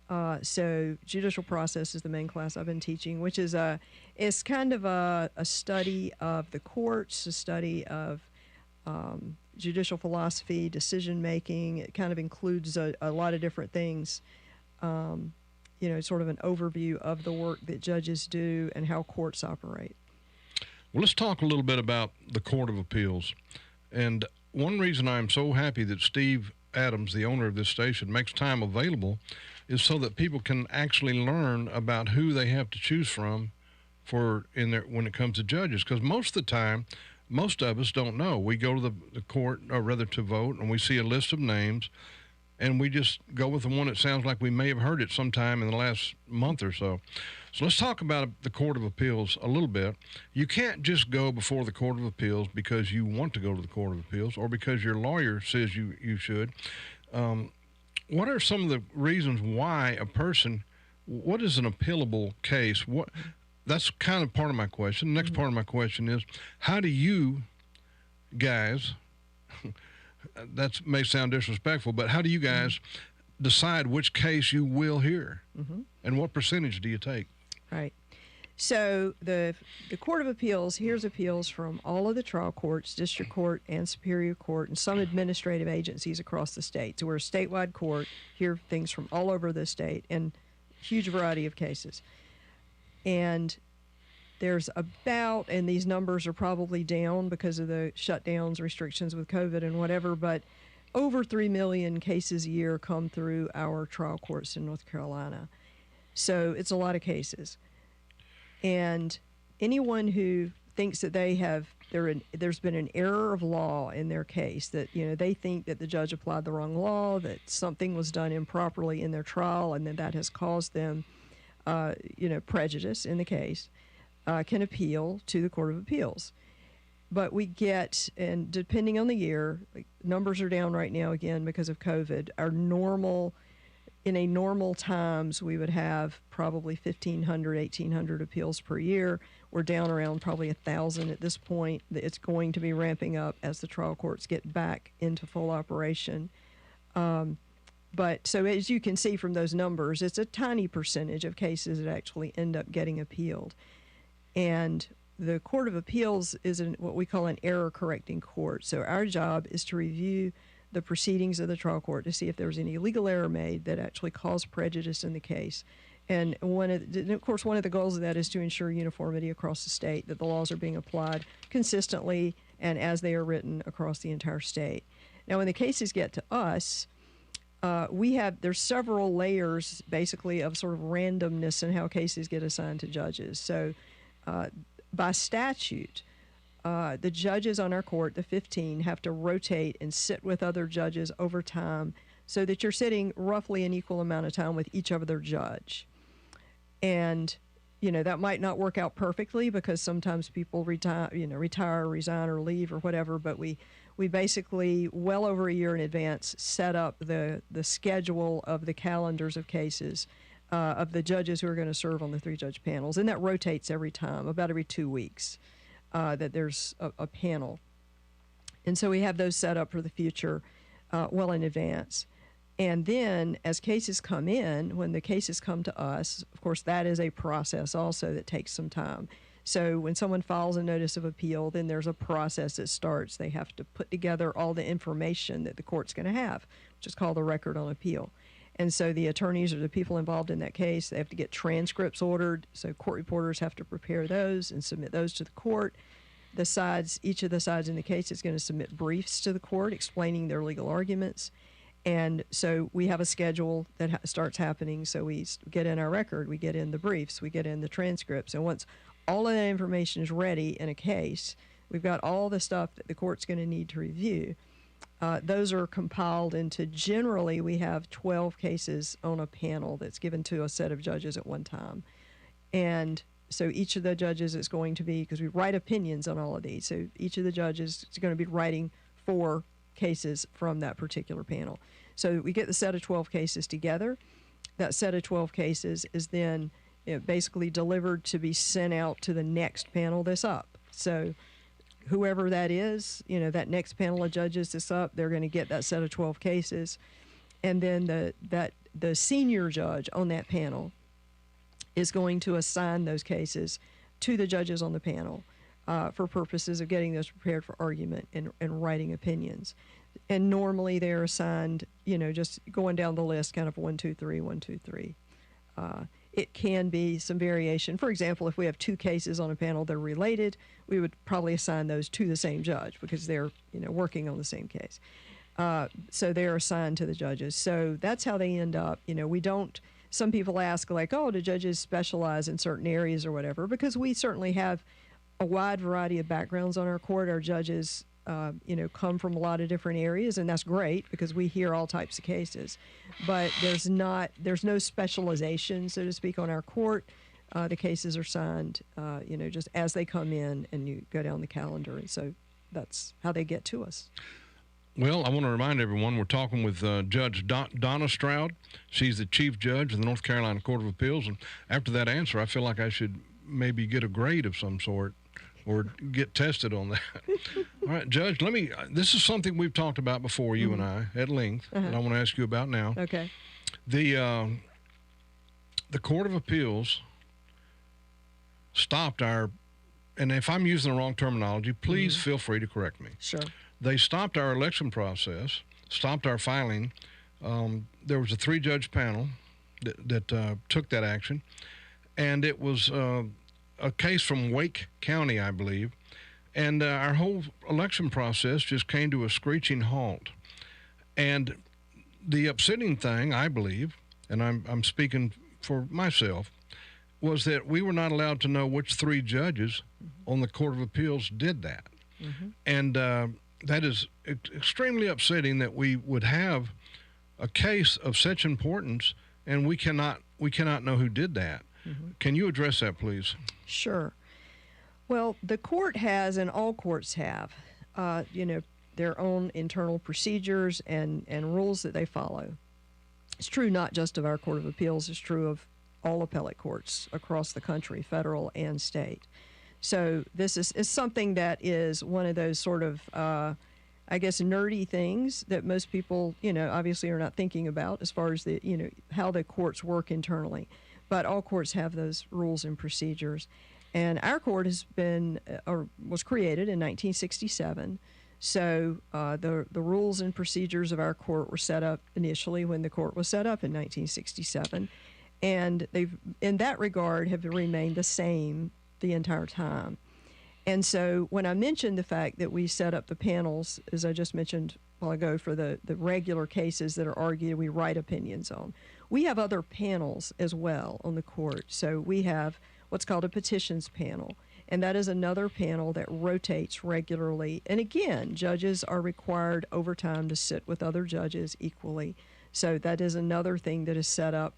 So judicial process is the main class I've been teaching, which is it's kind of a study of the courts, a study of judicial philosophy, decision making. It kind of includes a lot of different things. Sort of an overview of the work that judges do and how courts operate. Well, let's talk a little bit about the Court of Appeals. And one reason I'm so happy that Steve Adams, the owner of this station, makes time available is so that people can actually learn about who they have to choose from when it comes to judges. Because most of the time, most of us don't know. We go to the court, or rather to vote, and we see a list of names, and we just go with the one that sounds like we may have heard it sometime in the last month or so. So let's talk about the Court of Appeals a little bit. You can't just go before the Court of Appeals because you want to go to the Court of Appeals or because your lawyer says you should. What are some of the reasons why what is an appealable case? That's kind of part of my question. The next part of my question is, how do you guys... that may sound disrespectful, but how do you guys decide which case you will hear? And what percentage do you take? Right. So the Court of Appeals hears appeals from all of the trial courts, district court and superior court, and some administrative agencies across the state. So we're a statewide court, hear things from all over the state and huge variety of cases. And there's and these numbers are probably down because of the shutdowns, restrictions with COVID and whatever, but over 3 million cases a year come through our trial courts in North Carolina. So it's a lot of cases. And anyone who thinks that there's been an error of law in their case, that they think that the judge applied the wrong law, that something was done improperly in their trial, and that has caused them prejudice in the case, can appeal to the Court of Appeals. But we get, and depending on the year, numbers are down right now again because of COVID. In a normal times, we would have probably 1,500, 1,800 appeals per year. We're down around probably 1,000 at this point. It's going to be ramping up as the trial courts get back into full operation. But so as you can see from those numbers, it's a tiny percentage of cases that actually end up getting appealed. And the Court of Appeals is what we call an error-correcting court. So our job is to review the proceedings of the trial court to see if there was any legal error made that actually caused prejudice in the case. And of course, one of the goals of that is to ensure uniformity across the state, that the laws are being applied consistently and as they are written across the entire state. Now, when the cases get to us, there's several layers, basically, of sort of randomness in how cases get assigned to judges. So by statute, the judges on our court, the 15, have to rotate and sit with other judges over time so that you're sitting roughly an equal amount of time with each other judge. And, that might not work out perfectly because sometimes people retire, resign, or leave or whatever, but we basically, well over a year in advance, set up the schedule of the calendars of cases of the judges who are going to serve on the 3-judge panels. And that rotates every time, about every 2 weeks. That there's a panel. And so we have those set up for the future well in advance. And then as cases come in, when the cases come to us, of course, that is a process also that takes some time. So when someone files a notice of appeal, then there's a process that starts. They have to put together all the information that the court's going to have, which is called a record on appeal. And so the attorneys or the people involved in that case, they have to get transcripts ordered. So court reporters have to prepare those and submit those to the court. Each of the sides in the case is going to submit briefs to the court explaining their legal arguments. And so we have a schedule that starts happening. So we get in our record, we get in the briefs, we get in the transcripts. And once all of that information is ready in a case, we've got all the stuff that the court's going to need to review. Those are compiled into, generally, we have 12 cases on a panel that's given to a set of judges at one time. And so each of the judges is going to be, because we write opinions on all of these, so each of the judges is going to be writing 4 cases from that particular panel. So we get the set of 12 cases together. That set of 12 cases is then basically delivered to be sent out to the next panel that's up. So whoever that is, that next panel of judges that's up, they're going to get that set of 12 cases. And then the senior judge on that panel is going to assign those cases to the judges on the panel for purposes of getting those prepared for argument and writing opinions. And normally they're assigned, just going down the list, kind of 1, 2, 3, 1, 2, 3. It can be some variation. For example, if we have 2 cases on a panel that are related, we would probably assign those to the same judge because they're, working on the same case. So they're assigned to the judges. So that's how they end up. Some people ask, like, oh, do judges specialize in certain areas or whatever? Because we certainly have a wide variety of backgrounds on our court. Our judges, come from a lot of different areas, and that's great because we hear all types of cases. But there's no specialization, so to speak, on our court. The cases are signed, just as they come in, and you go down the calendar, and so that's how they get to us. Well, I want to remind everyone we're talking with Judge Donna Stroud. She's the Chief Judge of the North Carolina Court of Appeals, and after that answer, I feel like I should maybe get a grade of some sort or get tested on that. All right, Judge, this is something we've talked about before, you and I, at length, and I want to ask you about now. Okay. The Court of Appeals stopped and if I'm using the wrong terminology, please feel free to correct me. Sure. They stopped our election process, stopped our filing. There was a 3-judge panel that took that action, and it was a case from Wake County, I believe, and our whole election process just came to a screeching halt. And the upsetting thing, I believe, and I'm speaking for myself, was that we were not allowed to know which 3 judges on the Court of Appeals did that. And that is extremely upsetting that we would have a case of such importance and we cannot know who did that. Can you address that, please? Sure. Well, the court has, and all courts have, their own internal procedures and rules that they follow. It's true not just of our Court of Appeals, it's true of all appellate courts across the country, federal and state. So this is something that is one of those sort of, I guess, nerdy things that most people, obviously are not thinking about as far as how the courts work internally. But all courts have those rules and procedures. And our court was created in 1967. So the rules and procedures of our court were set up initially when the court was set up in 1967. And they've, in that regard, have remained the same the entire time. And so when I mentioned the fact that we set up the panels, as I just mentioned a while ago, for the regular cases that are argued, we write opinions on. We have other panels as well on the court. So we have what's called a petitions panel, and that is another panel that rotates regularly. And again, judges are required over time to sit with other judges equally. So that is another thing that is set up,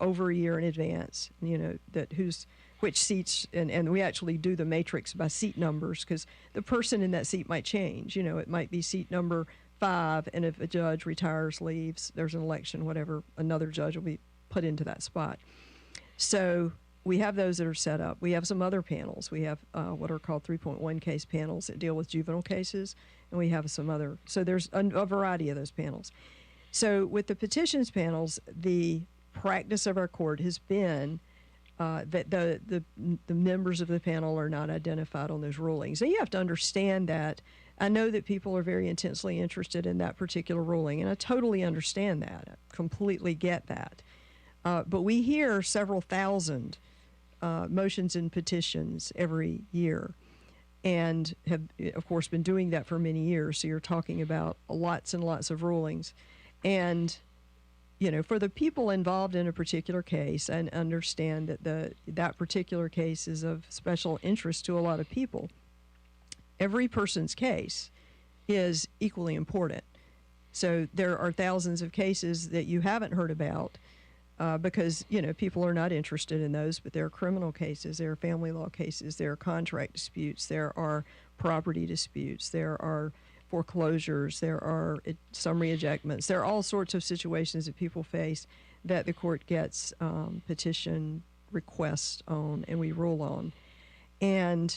over a year in advance, that which seats, and we actually do the matrix by seat numbers because the person in that seat might change. It might be seat number 5, and if a judge retires, leaves, there's an election, whatever, another judge will be put into that spot. So we have those that are set up. We have some other panels. We have what are called 3.1 case panels that deal with juvenile cases, and we have some other. So there's a variety of those panels. So with the petitions panels, the practice of our court has been that the members of the panel are not identified on those rulings. And you have to understand that. I know that people are very intensely interested in that particular ruling, and I totally understand that. I completely get that. But we hear several thousand motions and petitions every year and have, of course, been doing that for many years. So you're talking about lots and lots of rulings. And for the people involved in a particular case, and understand that that particular case is of special interest to a lot of people, every person's case is equally important. So there are thousands of cases that you haven't heard about because, people are not interested in those, but there are criminal cases, there are family law cases, there are contract disputes, there are property disputes, there are foreclosures, there are summary ejectments, there are all sorts of situations that people face that the court gets petition requests on and we rule on. And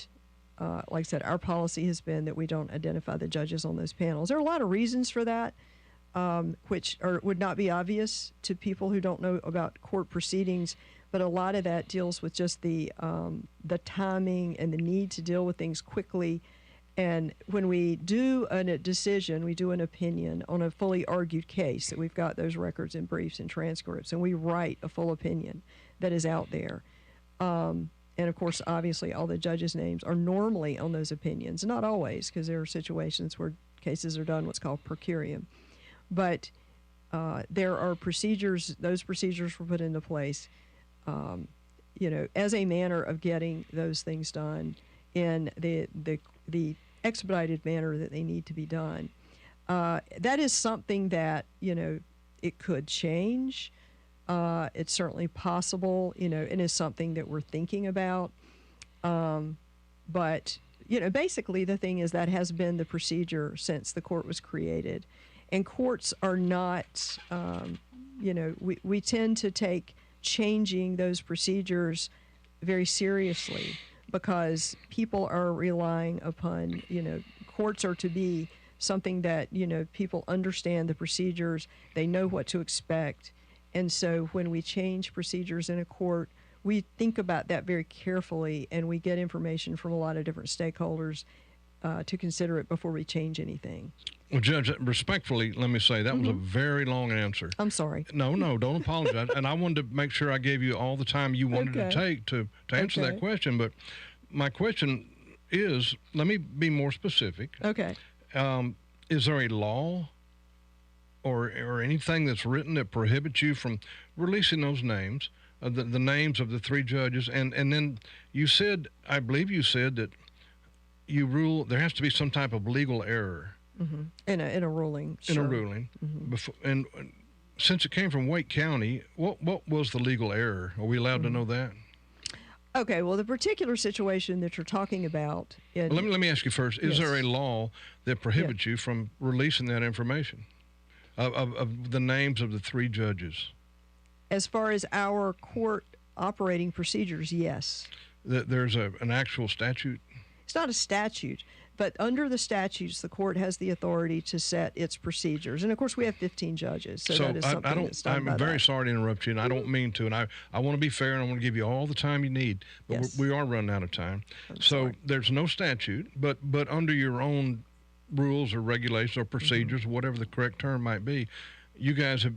like I said, our policy has been that we don't identify the judges on those panels. There are a lot of reasons for that, which would not be obvious to people who don't know about court proceedings, but a lot of that deals with just the timing and the need to deal with things quickly. And when we do a decision, we do an opinion on a fully argued case, that we've got those records and briefs and transcripts, and we write a full opinion that is out there. And of course, obviously, all the judges' names are normally on those opinions. Not always, because there are situations where cases are done what's called per curiam. But there are procedures, those procedures were put into place, as a manner of getting those things done in the expedited manner that they need to be done. That is something that, it could change. It's certainly possible, and is something that we're thinking about. But, basically the thing is that has been the procedure since the court was created. And courts are not, we tend to take changing those procedures very seriously because people are relying upon, courts are to be something that, people understand the procedures, they know what to expect. And so when we change procedures in a court, we think about that very carefully, and we get information from a lot of different stakeholders to consider it before we change anything. Well, Judge, respectfully, let me say that was a very long answer. I'm sorry. No, don't apologize. And I wanted to make sure I gave you all the time you wanted to take to answer that question. But my question is, let me be more specific. Okay. Is there a law or anything that's written that prohibits you from releasing those names, the names of the three judges? And then you said, I believe you said that you rule there has to be some type of legal error. Mm-hmm. In a ruling. In sure. a ruling. Mm-hmm. And since it came from Wake County, what was the legal error? Are we allowed to know that? Okay, well, the particular situation that you're talking about. Well, let me ask you first. Is Yes. there a law that prohibits you from releasing that information of the names of the three judges? As far as our court operating procedures, yes. There's an actual statute? It's not a statute, but under the statutes, the court has the authority to set its procedures. And of course, we have 15 judges, so that is something that's done by I'm very that. sorry to interrupt you, and I don't mean to, and I want to be fair, and I want to give you all the time you need, but Yes. we are running out of time. I'm So sorry. there's no statute, but under your own rules or regulations or procedures, whatever the correct term might be, you guys have,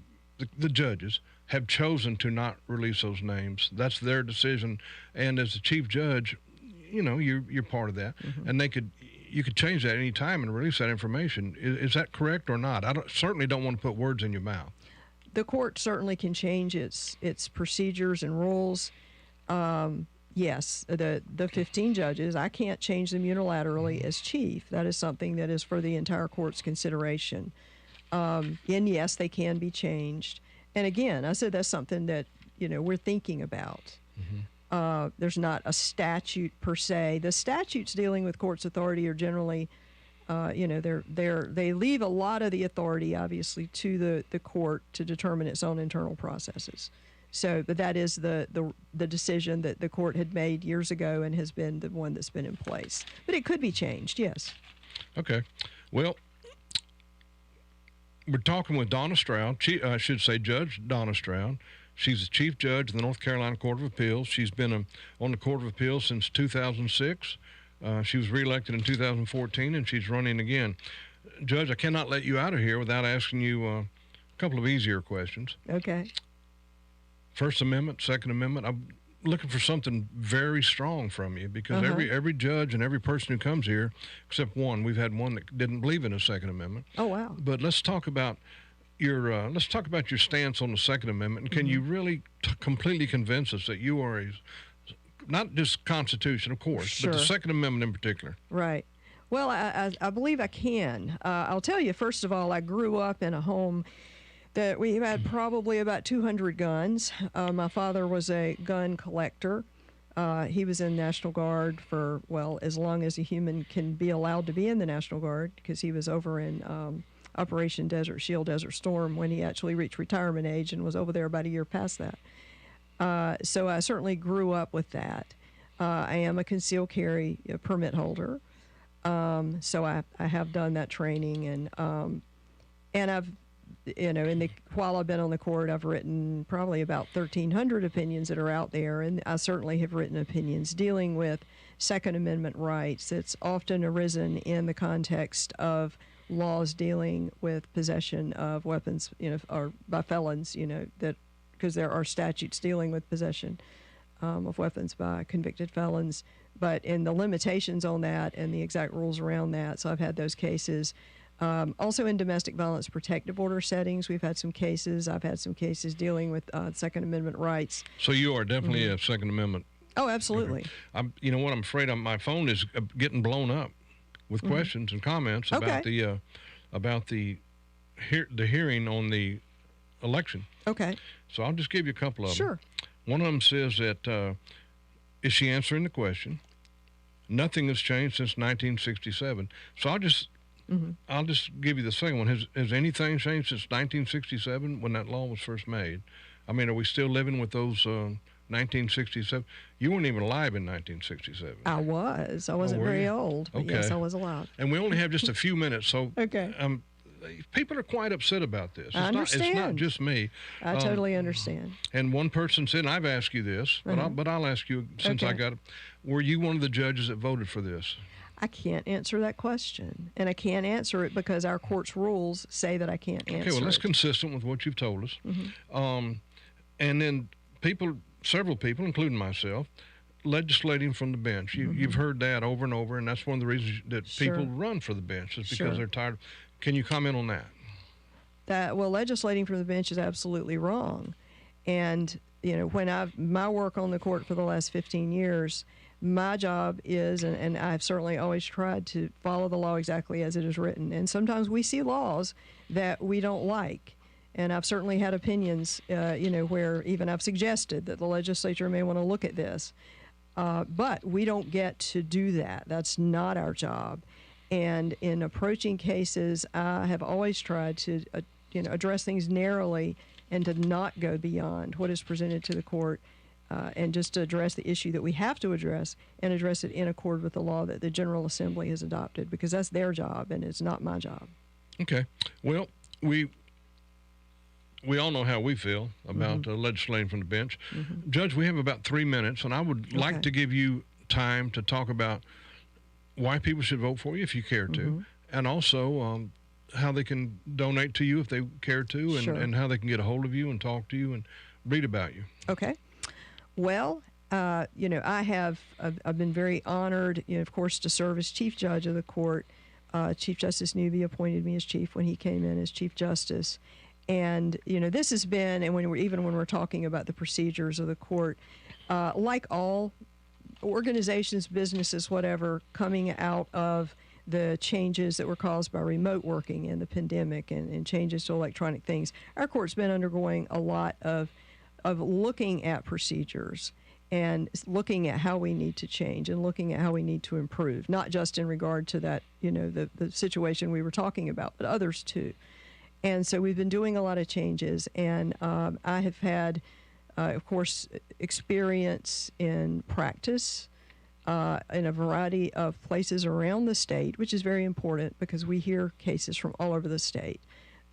the judges, have chosen to not release those names. That's their decision, and as the chief judge, you know, you're part of that, and you could change that any time and release that information. Is that correct or not? I certainly don't want to put words in your mouth. The court certainly can change its procedures and rules. Yes, the 15 judges, I can't change them unilaterally as chief. That is something that is for the entire court's consideration. And yes, they can be changed. And again, I said that's something that, you know, we're thinking about. There's not a statute per se. The statutes dealing with court's authority are generally, you know, they leave a lot of the authority, obviously, to the court to determine its own internal processes. So, but that is the decision that the court had made years ago and has been the one that's been in place. But it could be changed, yes. Okay. Well, we're talking with Donna Stroud. I should say Judge Donna Stroud. She's the chief judge of the North Carolina Court of Appeals. She's been on the Court of Appeals since 2006. She was reelected in 2014, and she's running again. Judge, I cannot let you out of here without asking you a couple of easier questions. Okay. First Amendment, Second Amendment. I'm looking for something very strong from you because every judge and every person who comes here, except one, we've had one that didn't believe in the Second Amendment. Oh, wow. But let's talk about your stance on the Second Amendment. Can you really completely convince us that you are not just Constitution, of course, but the Second Amendment in particular? Right. Well, I believe I can. I'll tell you, first of all, I grew up in a home that we had probably about 200 guns. My father was a gun collector. He was in National Guard for, well, as long as a human can be allowed to be in the National Guard, because he was over in Operation Desert Shield, Desert Storm when he actually reached retirement age and was over there about a year past that. So I certainly grew up with that. I am a concealed carry permit holder. So I have done that training, and I've, you know, while I've been on the court, I've written probably about 1,300 opinions that are out there, and I certainly have written opinions dealing with Second Amendment rights. It's often arisen in the context of laws dealing with possession of weapons, you know, or by felons, you know, that because there are statutes dealing with possession of weapons by convicted felons, but in the limitations on that and the exact rules around that. So I've had those cases. Also in domestic violence protective order settings, we've had some cases. I've had some cases dealing with Second Amendment rights. So you are definitely a Second Amendment. Oh, absolutely. You know what? I'm afraid my phone is getting blown up with questions and comments about the hearing on the election. Okay. So I'll just give you a couple of them. Sure. One of them says that is she answering the question? Nothing has changed since 1967. So I'll just give you the second one. Has anything changed since 1967 when that law was first made? I mean, are we still living with those 1967? You weren't even alive in 1967. I was. I wasn't very old, but yes, I was alive. And we only have just a few minutes, so people are quite upset about this. I understand. It's not just me. I totally understand. And one person said, and I've asked you this, but I'll ask you since I got it. Were you one of the judges that voted for this? I can't answer that question, and I can't answer it because our court's rules say that I can't answer it. Okay, well, that's consistent with what you've told us. And then several people, including myself, legislating from the bench. You've heard that over and over, and that's one of the reasons that people run for the bench is because they're tired. Can you comment on that? Legislating from the bench is absolutely wrong. And, when my work on the court for the last 15 years, my job is, and I've certainly always tried to follow the law exactly as it is written. And sometimes we see laws that we don't like. And I've certainly had opinions, where even I've suggested that the legislature may want to look at this. But we don't get to do that. That's not our job. And in approaching cases, I have always tried to, address things narrowly and to not go beyond what is presented to the court, and just to address the issue that we have to address and address it in accord with the law that the General Assembly has adopted, because that's their job and it's not my job. Okay. Well, we all know how we feel about legislating from the bench. Judge, we have about 3 minutes, and I would like to give you time to talk about why people should vote for you if you care to, and also how they can donate to you if they care to, and how they can get a hold of you and talk to you and read about you. Okay. Well, I've been very honored, of course, to serve as Chief Judge of the court. Chief Justice Newby appointed me as Chief when he came in as Chief Justice. And, this has been, and when we're talking about the procedures of the court, like all organizations, businesses, whatever, coming out of the changes that were caused by remote working and the pandemic and changes to electronic things, our court's been undergoing a lot of looking at procedures and looking at how we need to change and looking at how we need to improve, not just in regard to that, the situation we were talking about, but others too. And so we've been doing a lot of changes, and I have had, of course, experience in practice in a variety of places around the state, which is very important because we hear cases from all over the state.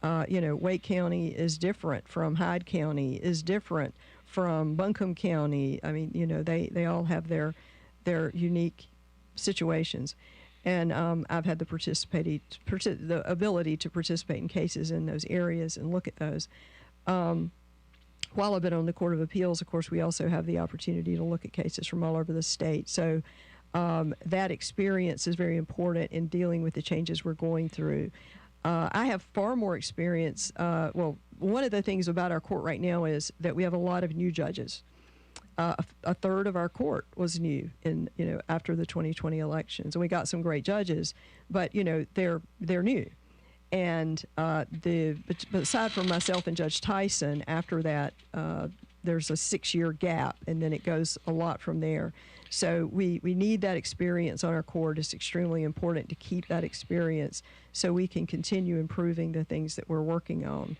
Wake County is different from Hyde County, is different from Buncombe County. I mean, they all have their unique situations. And I've had the ability to participate in cases in those areas and look at those. While I've been on the Court of Appeals, of course, we also have the opportunity to look at cases from all over the state. So that experience is very important in dealing with the changes we're going through. I have far more experience. One of the things about our court right now is that we have a lot of new judges. A third of our court was new after the 2020 elections, and we got some great judges, but they're new. And but aside from myself and Judge Tyson, after that there's a 6-year gap, and then it goes a lot from there. So we need that experience on our court. It's extremely important to keep that experience so we can continue improving the things that we're working on.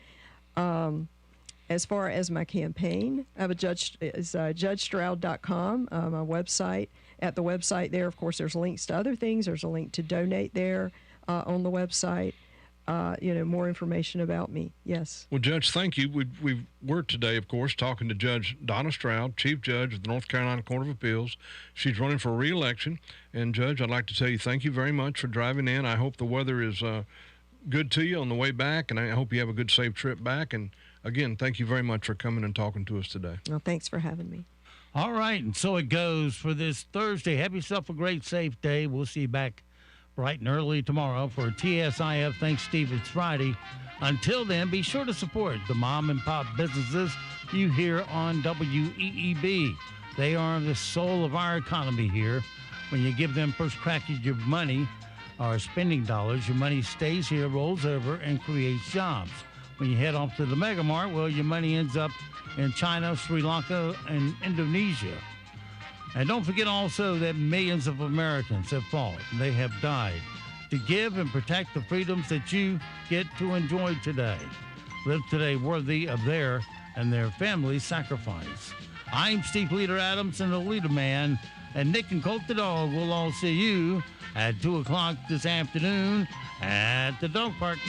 As far as my campaign, I have judgestroud.com, my website. At the website there, of course, there's links to other things. There's a link to donate there on the website. More information about me. Yes. Well, Judge, thank you. We're today, of course, talking to Judge Donna Stroud, Chief Judge of the North Carolina Court of Appeals. She's running for re-election. And, Judge, I'd like to tell you thank you very much for driving in. I hope the weather is good to you on the way back, and I hope you have a good, safe trip back. And, again, thank you very much for coming and talking to us today. Well, thanks for having me. All right, and so it goes for this Thursday. Have yourself a great, safe day. We'll see you back bright and early tomorrow for TSIF Thanks Steve It's Friday. Until then, be sure to support the mom and pop businesses you hear on WEEB. They are the soul of our economy here. When you give them first crack at your money or spending dollars, your money stays here, rolls over, and creates jobs. When you head off to the Mega Mart, well, your money ends up in China, Sri Lanka, and Indonesia. And don't forget also that millions of Americans have fought and they have died to give and protect the freedoms that you get to enjoy today. Live today worthy of their and their family's sacrifice. I'm Steve Leader Adams and the LeaderMan, and Nick and Colt the dog will all see you at 2 o'clock this afternoon at the dog park.